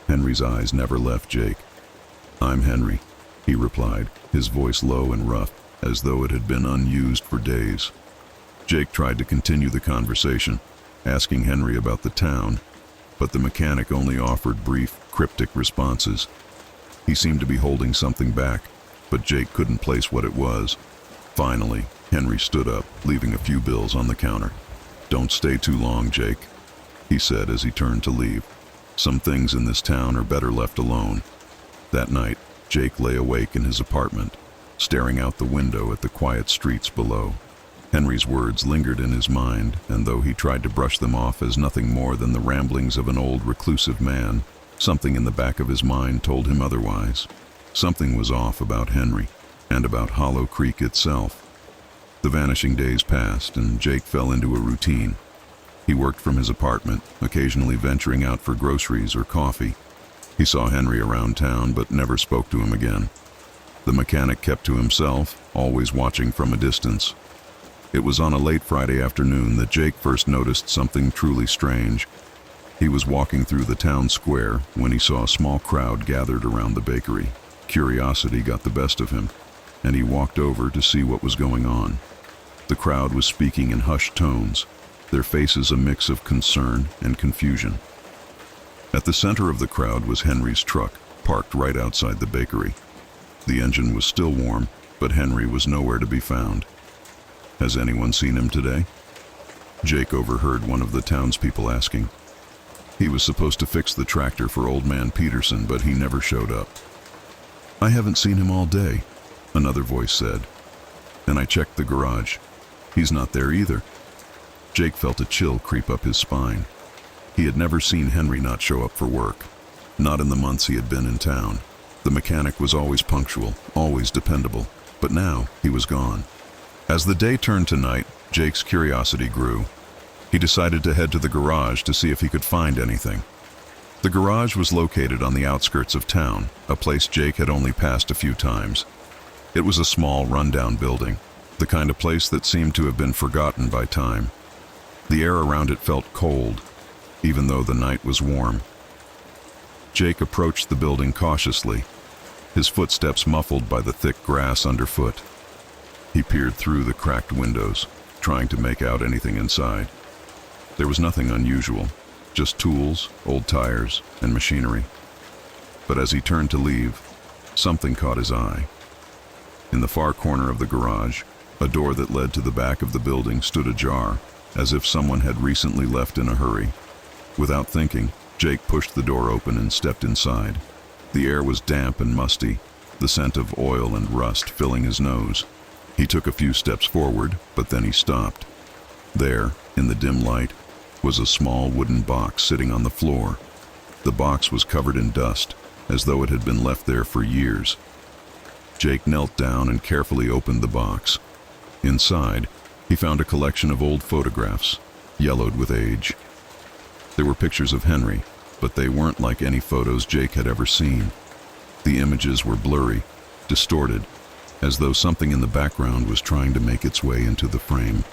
Henry's eyes never left Jake. "I'm Henry," he replied, his voice low and rough, as though it had been unused for days. Jake tried to continue the conversation, asking Henry about the town, but the mechanic only offered brief, cryptic responses. He seemed to be holding something back, but Jake couldn't place what it was. Finally, Henry stood up, leaving a few bills on the counter. "Don't stay too long, Jake," he said as he turned to leave. "Some things in this town are better left alone." That night, Jake lay awake in his apartment, staring out the window at the quiet streets below. Henry's words lingered in his mind, and though he tried to brush them off as nothing more than the ramblings of an old reclusive man, something in the back of his mind told him otherwise. Something was off about Henry, and about Hollow Creek itself. The vanishing days passed, and Jake fell into a routine. He worked from his apartment, occasionally venturing out for groceries or coffee. He saw Henry around town, but never spoke to him again. The mechanic kept to himself, always watching from a distance. It was on a late Friday afternoon that Jake first noticed something truly strange. He was walking through the town square when he saw a small crowd gathered around the bakery. Curiosity got the best of him, and he walked over to see what was going on. The crowd was speaking in hushed tones, their faces a mix of concern and confusion. At the center of the crowd was Henry's truck, parked right outside the bakery. The engine was still warm, but Henry was nowhere to be found. "Has anyone seen him today?" Jake overheard one of the townspeople asking. He was supposed to fix the tractor for Old Man Peterson, but he never showed up. "I haven't seen him all day," another voice said. "And I checked the garage. He's not there either." Jake felt a chill creep up his spine. He had never seen Henry not show up for work, not in the months he had been in town. The mechanic was always punctual, always dependable, but now he was gone. As the day turned to night, Jake's curiosity grew. He decided to head to the garage to see if he could find anything. The garage was located on the outskirts of town, a place Jake had only passed a few times. It was a small, rundown building, the kind of place that seemed to have been forgotten by time. The air around it felt cold, even though the night was warm. Jake approached the building cautiously, his footsteps muffled by the thick grass underfoot. He peered through the cracked windows, trying to make out anything inside. There was nothing unusual, just tools, old tires, and machinery. But as he turned to leave, something caught his eye. In the far corner of the garage, a door that led to the back of the building stood ajar, as if someone had recently left in a hurry. Without thinking, Jake pushed the door open and stepped inside. The air was damp and musty, the scent of oil and rust filling his nose. He took a few steps forward, but then he stopped. There, in the dim light, was a small wooden box sitting on the floor. The box was covered in dust, as though it had been left there for years. Jake knelt down and carefully opened the box. Inside, he found a collection of old photographs, yellowed with age. There were pictures of Henry, but they weren't like any photos Jake had ever seen. The images were blurry, distorted, as though something in the background was trying to make its way into the frame.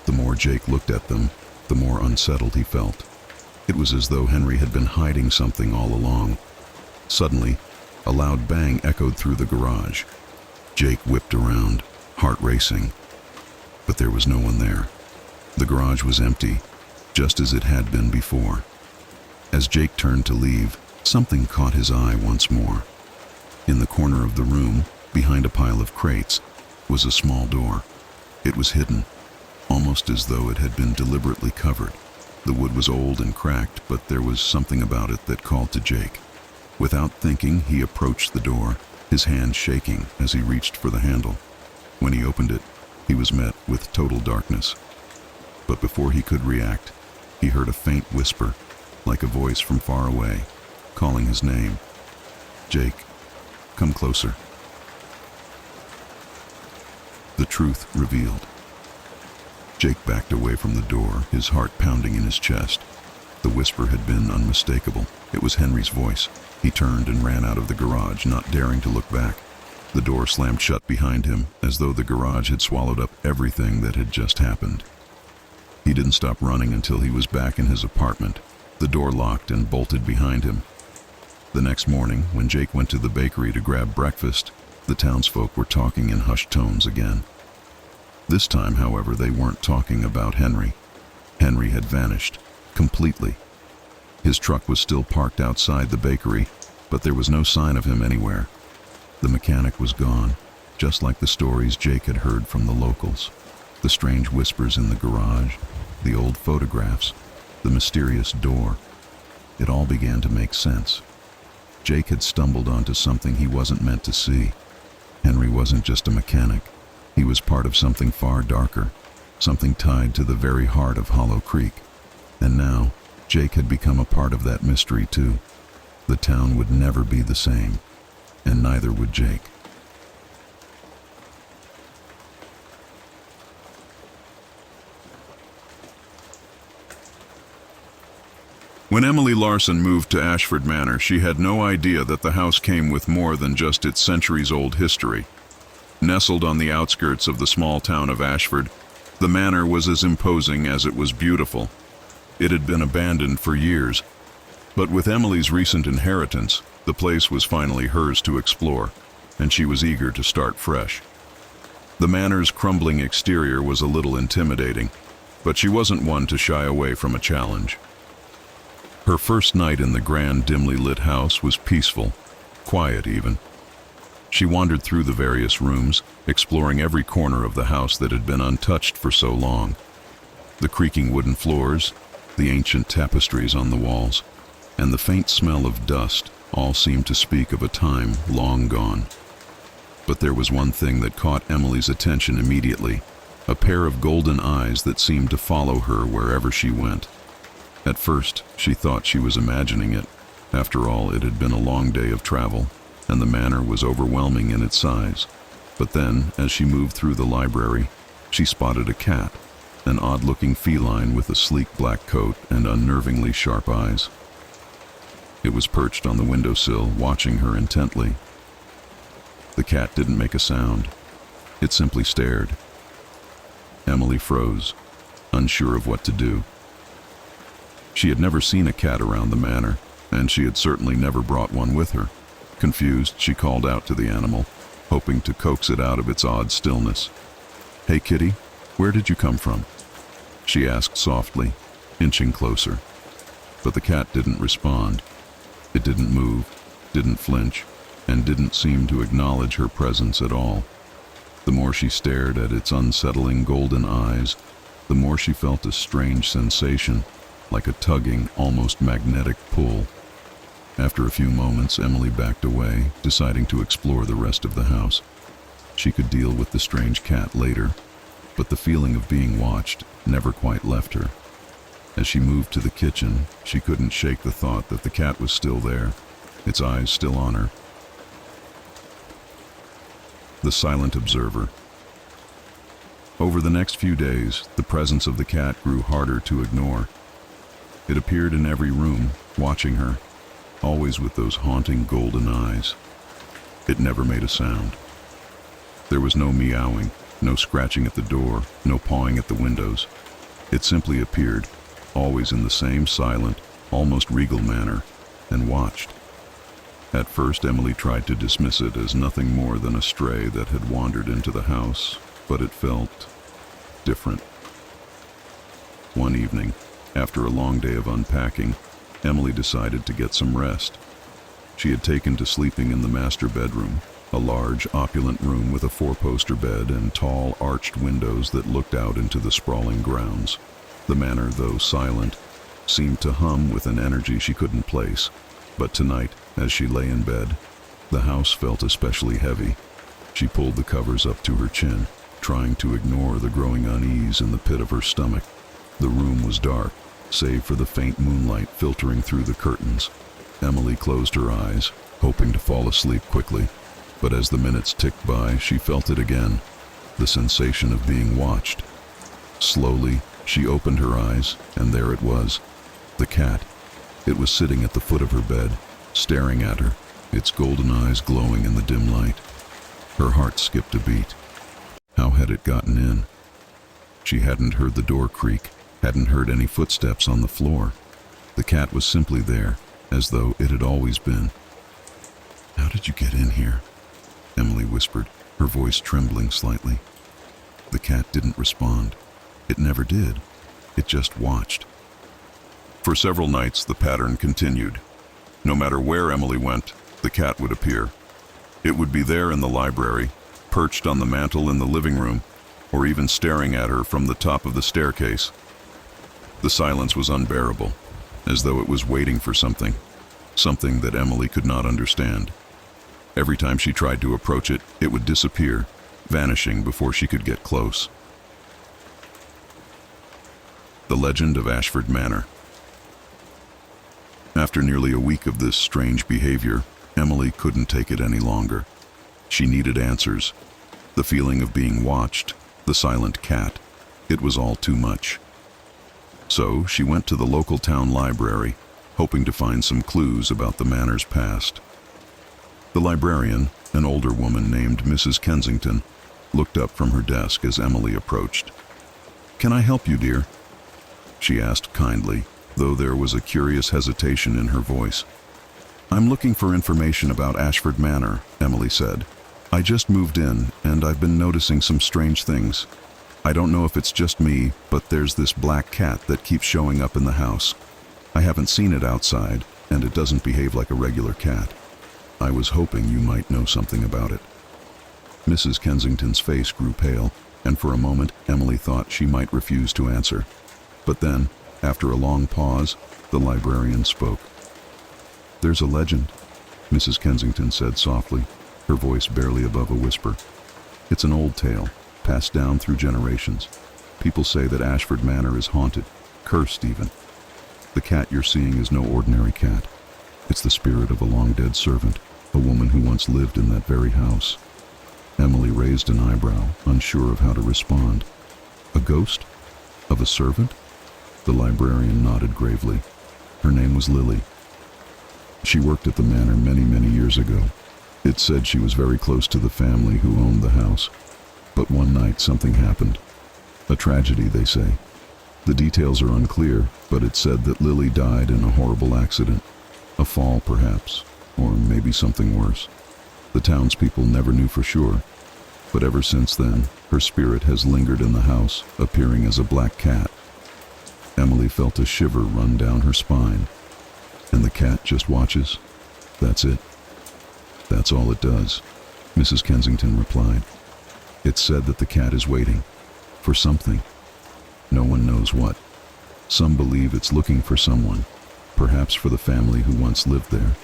The more Jake looked at them, the more unsettled he felt. It was as though Henry had been hiding something all along. Suddenly, a loud bang echoed through the garage. Jake whipped around, heart racing. But there was no one there. The garage was empty, just as it had been before. As Jake turned to leave, something caught his eye once more. In the corner of the room, behind a pile of crates, was a small door. It was hidden, almost as though it had been deliberately covered. The wood was old and cracked, but there was something about it that called to Jake. Without thinking, he approached the door, his hand shaking as he reached for the handle. When he opened it, he was met with total darkness. But before he could react, he heard a faint whisper, like a voice from far away, calling his name. "Jake, come closer." The truth revealed. Jake backed away from the door, his heart pounding in his chest. The whisper had been unmistakable. It was Henry's voice. He turned and ran out of the garage, not daring to look back. The door slammed shut behind him, as though the garage had swallowed up everything that had just happened. He didn't stop running until he was back in his apartment, the door locked and bolted behind him. The next morning, when Jake went to the bakery to grab breakfast, the townsfolk were talking in hushed tones again. This time, however, they weren't talking about Henry. Henry had vanished, completely. His truck was still parked outside the bakery, but there was no sign of him anywhere. The mechanic was gone, just like the stories Jake had heard from the locals. The strange whispers in the garage, the old photographs, the mysterious door. It all began to make sense. Jake had stumbled onto something he wasn't meant to see. Henry wasn't just a mechanic. He was part of something far darker, something tied to the very heart of Hollow Creek. And now, Jake had become a part of that mystery too. The town would never be the same, and neither would Jake. When Emily Larson moved to Ashford Manor, she had no idea that the house came with more than just its centuries-old history. Nestled on the outskirts of the small town of Ashford, the manor was as imposing as it was beautiful. It had been abandoned for years, but with Emily's recent inheritance, the place was finally hers to explore, and she was eager to start fresh. The manor's crumbling exterior was a little intimidating, but she wasn't one to shy away from a challenge. Her first night in the grand, dimly lit house was peaceful, quiet even. She wandered through the various rooms, exploring every corner of the house that had been untouched for so long. The creaking wooden floors, the ancient tapestries on the walls, and the faint smell of dust all seemed to speak of a time long gone. But there was one thing that caught Emily's attention immediately, a pair of golden eyes that seemed to follow her wherever she went. At first, she thought she was imagining it. After all, it had been a long day of travel, and the manor was overwhelming in its size. But then, as she moved through the library, she spotted a cat, an odd-looking feline with a sleek black coat and unnervingly sharp eyes. It was perched on the windowsill, watching her intently. The cat didn't make a sound. It simply stared. Emily froze, unsure of what to do. She had never seen a cat around the manor, and she had certainly never brought one with her. Confused, she called out to the animal, hoping to coax it out of its odd stillness. "Hey, kitty, where did you come from?" she asked softly, inching closer. But the cat didn't respond. It didn't move, didn't flinch, and didn't seem to acknowledge her presence at all. The more she stared at its unsettling golden eyes, the more she felt a strange sensation, like a tugging, almost magnetic pull. After a few moments, Emily backed away, deciding to explore the rest of the house. She could deal with the strange cat later, but the feeling of being watched never quite left her. As she moved to the kitchen, she couldn't shake the thought that the cat was still there, its eyes still on her. The silent observer. Over the next few days, the presence of the cat grew harder to ignore. It appeared in every room, watching her, always with those haunting golden eyes. It never made a sound. There was no meowing, no scratching at the door, no pawing at the windows. It simply appeared, always in the same silent, almost regal manner, and watched. At first, Emily tried to dismiss it as nothing more than a stray that had wandered into the house, but it felt different. One evening, after a long day of unpacking, Emily decided to get some rest. She had taken to sleeping in the master bedroom, a large, opulent room with a four-poster bed and tall, arched windows that looked out into the sprawling grounds. The manor, though silent, seemed to hum with an energy she couldn't place. But tonight, as she lay in bed, the house felt especially heavy. She pulled the covers up to her chin, trying to ignore the growing unease in the pit of her stomach. The room was dark, save for the faint moonlight filtering through the curtains. Emily closed her eyes, hoping to fall asleep quickly, but as the minutes ticked by, she felt it again, the sensation of being watched. Slowly, she opened her eyes, and there it was, the cat. It was sitting at the foot of her bed, staring at her, its golden eyes glowing in the dim light. Her heart skipped a beat. How had it gotten in? She hadn't heard the door creak, hadn't heard any footsteps on the floor. The cat was simply there, as though it had always been. "How did you get in here?" Emily whispered, her voice trembling slightly. The cat didn't respond. It never did. It just watched. For several nights, the pattern continued. No matter where Emily went, the cat would appear. It would be there in the library, perched on the mantel in the living room, or even staring at her from the top of the staircase. The silence was unbearable, as though it was waiting for something that Emily could not understand. Every time she tried to approach it, it would disappear, vanishing before she could get close. The Legend of Ashford Manor. After nearly a week of this strange behavior, Emily couldn't take it any longer. She needed answers. The feeling of being watched, the silent cat, it was all too much. So she went to the local town library, hoping to find some clues about the manor's past. The librarian, an older woman named Mrs. Kensington, looked up from her desk as Emily approached. "Can I help you, dear?" she asked kindly, though there was a curious hesitation in her voice. "I'm looking for information about Ashford Manor," Emily said. "I just moved in, and I've been noticing some strange things. I don't know if it's just me, but there's this black cat that keeps showing up in the house. I haven't seen it outside, and it doesn't behave like a regular cat. I was hoping you might know something about it." Mrs. Kensington's face grew pale, and for a moment Emily thought she might refuse to answer. But then, after a long pause, the librarian spoke. "There's a legend," Mrs. Kensington said softly, her voice barely above a whisper. "It's an old tale, passed down through generations. People say that Ashford Manor is haunted, cursed even. The cat you're seeing is no ordinary cat. It's the spirit of a long-dead servant, a woman who once lived in that very house." Emily raised an eyebrow, unsure of how to respond. "A ghost? Of a servant?" The librarian nodded gravely. "Her name was Lily. She worked at the manor many, many years ago. It's said she was very close to the family who owned the house. But one night something happened. A tragedy, they say. The details are unclear, but it's said that Lily died in a horrible accident. A fall, perhaps, or maybe something worse. The townspeople never knew for sure. But ever since then, her spirit has lingered in the house, appearing as a black cat." Emily felt a shiver run down her spine. "And the cat just watches? That's it?" "That's all it does," Mrs. Kensington replied. "It's said that the cat is waiting. For something. No one knows what. Some believe it's looking for someone, perhaps for the family who once lived there.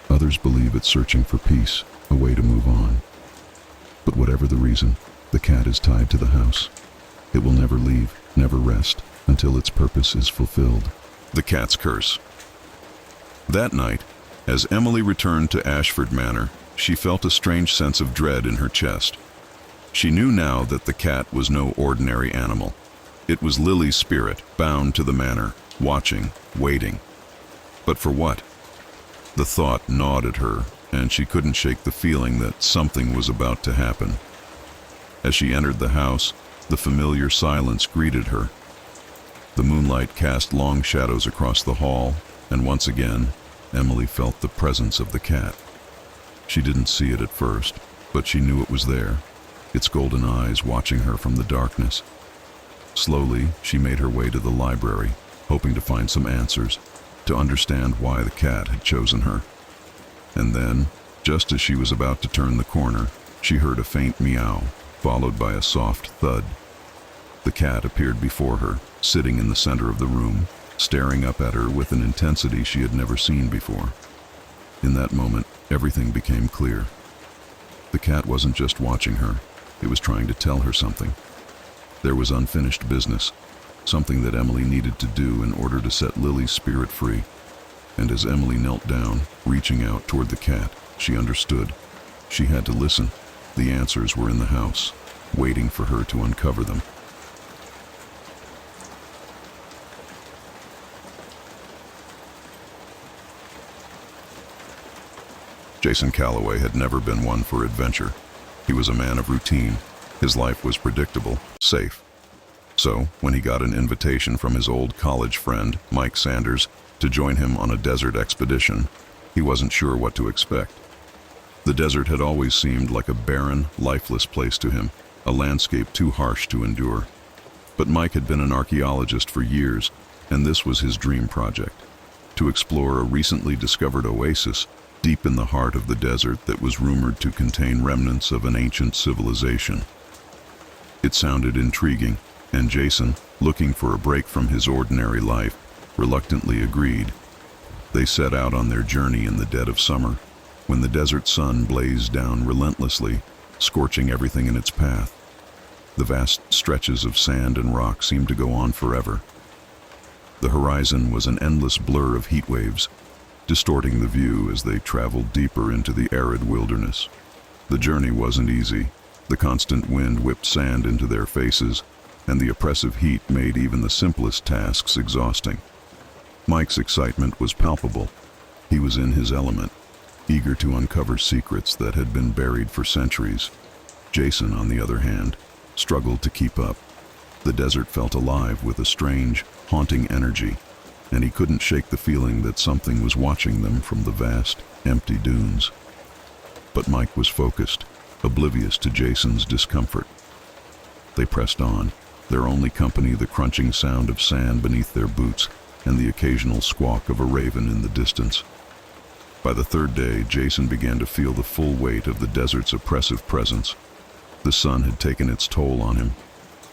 Others believe it's searching for peace, a way to move on. But whatever the reason, the cat is tied to the house. It will never leave, never rest, until its purpose is fulfilled." The cat's curse. That night, as Emily returned to Ashford Manor, she felt a strange sense of dread in her chest. She knew now that the cat was no ordinary animal. It was Lily's spirit, bound to the manor, watching, waiting. But for what? The thought gnawed at her, and she couldn't shake the feeling that something was about to happen. As she entered the house, the familiar silence greeted her. The moonlight cast long shadows across the hall, and once again, Emily felt the presence of the cat. She didn't see it at first, but she knew it was there, its golden eyes watching her from the darkness. Slowly, she made her way to the library, hoping to find some answers, to understand why the cat had chosen her. And then, just as she was about to turn the corner, she heard a faint meow, followed by a soft thud. The cat appeared before her, sitting in the center of the room, staring up at her with an intensity she had never seen before. In that moment, everything became clear. The cat wasn't just watching her, it was trying to tell her something. There was unfinished business, something that Emily needed to do in order to set Lily's spirit free. And as Emily knelt down, reaching out toward the cat, she understood. She had to listen. The answers were in the house, waiting for her to uncover them. Jason Calloway had never been one for adventure. He was a man of routine. His life was predictable, safe. So, when he got an invitation from his old college friend, Mike Sanders, to join him on a desert expedition, he wasn't sure what to expect. The desert had always seemed like a barren, lifeless place to him, a landscape too harsh to endure. But Mike had been an archaeologist for years, and this was his dream project: to explore a recently discovered oasis deep in the heart of the desert that was rumored to contain remnants of an ancient civilization. It sounded intriguing, and Jason, looking for a break from his ordinary life, reluctantly agreed. They set out on their journey in the dead of summer, when the desert sun blazed down relentlessly, scorching everything in its path. The vast stretches of sand and rock seemed to go on forever. The horizon was an endless blur of heat waves, distorting the view as they traveled deeper into the arid wilderness. The journey wasn't easy. The constant wind whipped sand into their faces, and the oppressive heat made even the simplest tasks exhausting. Mike's excitement was palpable. He was in his element, eager to uncover secrets that had been buried for centuries. Jason, on the other hand, struggled to keep up. The desert felt alive with a strange, haunting energy, and he couldn't shake the feeling that something was watching them from the vast, empty dunes. But Mike was focused, oblivious to Jason's discomfort. They pressed on, their only company the crunching sound of sand beneath their boots and the occasional squawk of a raven in the distance. By the third day, Jason began to feel the full weight of the desert's oppressive presence. The sun had taken its toll on him.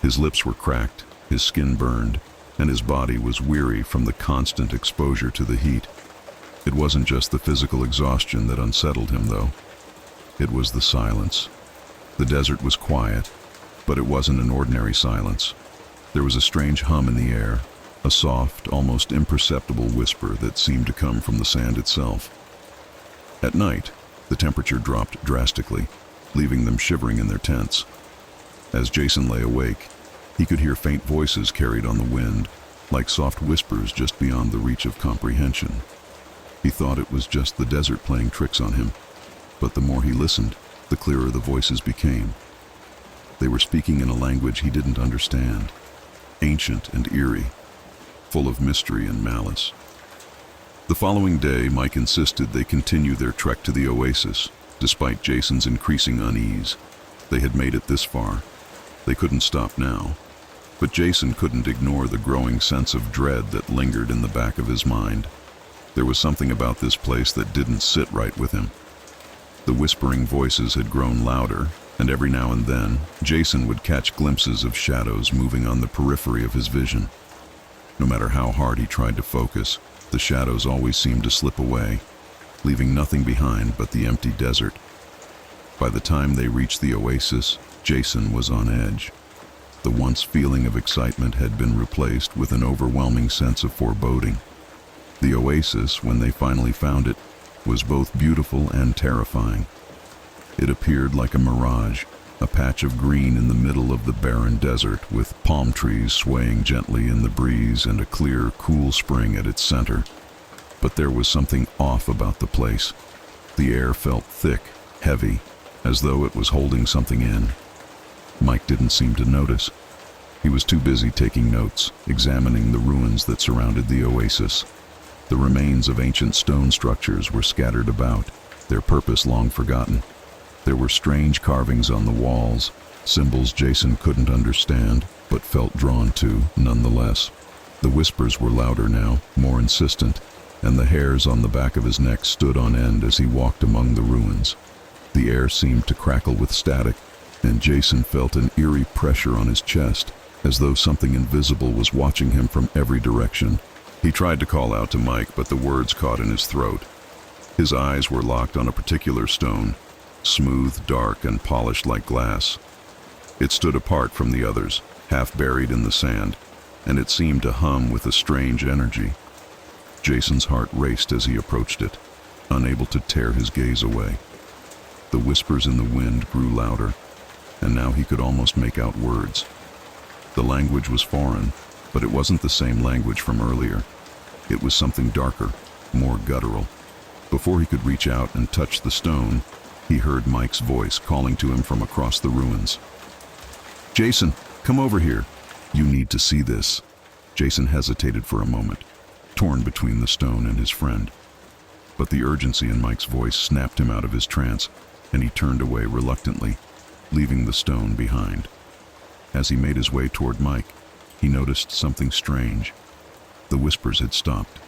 His lips were cracked, his skin burned, and his body was weary from the constant exposure to the heat. It wasn't just the physical exhaustion that unsettled him, though. It was the silence. The desert was quiet, but it wasn't an ordinary silence. There was a strange hum in the air, a soft, almost imperceptible whisper that seemed to come from the sand itself. At night, the temperature dropped drastically, leaving them shivering in their tents. As Jason lay awake, he could hear faint voices carried on the wind, like soft whispers just beyond the reach of comprehension. He thought it was just the desert playing tricks on him, but the more he listened, the clearer the voices became. They were speaking in a language he didn't understand, ancient and eerie, full of mystery and malice. The following day, Mike insisted they continue their trek to the oasis, despite Jason's increasing unease. They had made it this far. They couldn't stop now. But Jason couldn't ignore the growing sense of dread that lingered in the back of his mind. There was something about this place that didn't sit right with him. The whispering voices had grown louder, and every now and then, Jason would catch glimpses of shadows moving on the periphery of his vision. No matter how hard he tried to focus, the shadows always seemed to slip away, leaving nothing behind but the empty desert. By the time they reached the oasis, Jason was on edge. The once feeling of excitement had been replaced with an overwhelming sense of foreboding. The oasis, when they finally found it, was both beautiful and terrifying. It appeared like a mirage, a patch of green in the middle of the barren desert, with palm trees swaying gently in the breeze and a clear, cool spring at its center. But there was something off about the place. The air felt thick, heavy, as though it was holding something in. Mike didn't seem to notice. He was too busy taking notes, examining the ruins that surrounded the oasis. The remains of ancient stone structures were scattered about, their purpose long forgotten. There were strange carvings on the walls, symbols Jason couldn't understand, but felt drawn to nonetheless. The whispers were louder now, more insistent, and the hairs on the back of his neck stood on end as he walked among the ruins. The air seemed to crackle with static, and Jason felt an eerie pressure on his chest, as though something invisible was watching him from every direction. He tried to call out to Mike, but the words caught in his throat. His eyes were locked on a particular stone, smooth, dark, and polished like glass. It stood apart from the others, half buried in the sand, and it seemed to hum with a strange energy. Jason's heart raced as he approached it, unable to tear his gaze away. The whispers in the wind grew louder, and now he could almost make out words. The language was foreign, but it wasn't the same language from earlier. It was something darker, more guttural. Before he could reach out and touch the stone, he heard Mike's voice calling to him from across the ruins. "Jason, come over here. You need to see this." Jason hesitated for a moment, torn between the stone and his friend. But the urgency in Mike's voice snapped him out of his trance, and he turned away reluctantly, leaving the stone behind. As he made his way toward Mike, he noticed something strange. The whispers had stopped.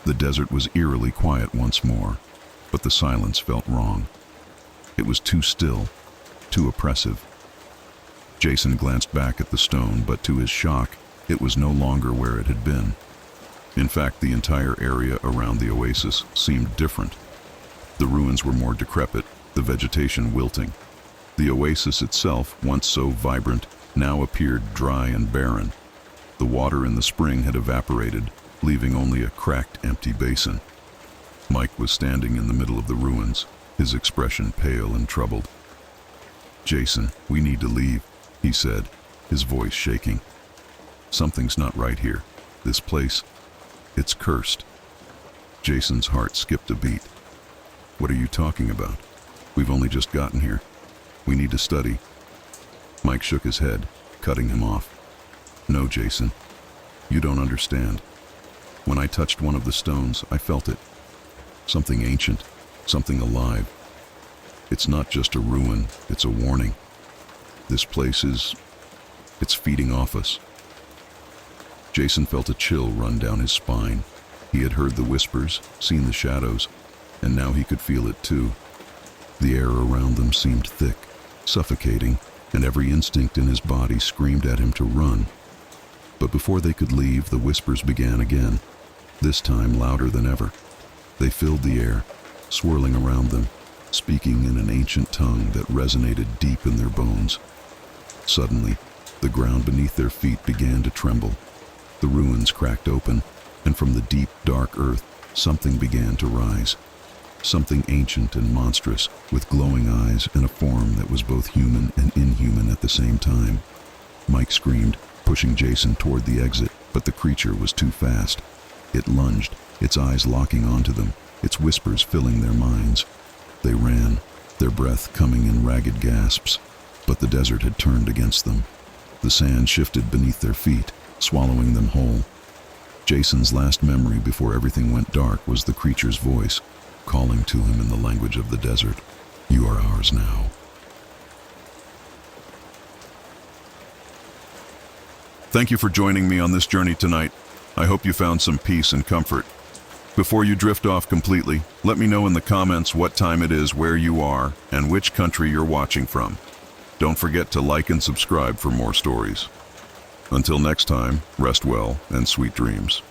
The desert was eerily quiet once more, but the silence felt wrong. It was too still, too oppressive. Jason glanced back at the stone, but to his shock, it was no longer where it had been. In fact, the entire area around the oasis seemed different. The ruins were more decrepit, the vegetation wilting. The oasis itself, once so vibrant, now appeared dry and barren. The water in the spring had evaporated, leaving only a cracked, empty basin. Mike was standing in the middle of the ruins, his expression pale and troubled. "Jason, we need to leave," he said, his voice shaking. "Something's not right here. This place, it's cursed." Jason's heart skipped a beat. "What are you talking about? We've only just gotten here. We need to study." Mike shook his head, cutting him off. "No, Jason, you don't understand. When I touched one of the stones, I felt it. Something ancient, something alive. It's not just a ruin, it's a warning. This place it's feeding off us." Jason felt a chill run down his spine. He had heard the whispers, seen the shadows, and now he could feel it too. The air around them seemed thick, suffocating, and every instinct in his body screamed at him to run. But before they could leave, the whispers began again, this time louder than ever. They filled the air, swirling around them, speaking in an ancient tongue that resonated deep in their bones. Suddenly, the ground beneath their feet began to tremble. The ruins cracked open, and from the deep, dark earth, something began to rise. Something ancient and monstrous, with glowing eyes and a form that was both human and inhuman at the same time. Mike screamed, pushing Jason toward the exit, but the creature was too fast. It lunged, its eyes locking onto them, its whispers filling their minds. They ran, their breath coming in ragged gasps, but the desert had turned against them. The sand shifted beneath their feet, swallowing them whole. Jason's last memory before everything went dark was the creature's voice, calling to him in the language of the desert. "You are ours now." Thank you for joining me on this journey tonight. I hope you found some peace and comfort. Before you drift off completely, let me know in the comments what time it is where you are and which country you're watching from. Don't forget to like and subscribe for more stories. Until next time, rest well and sweet dreams.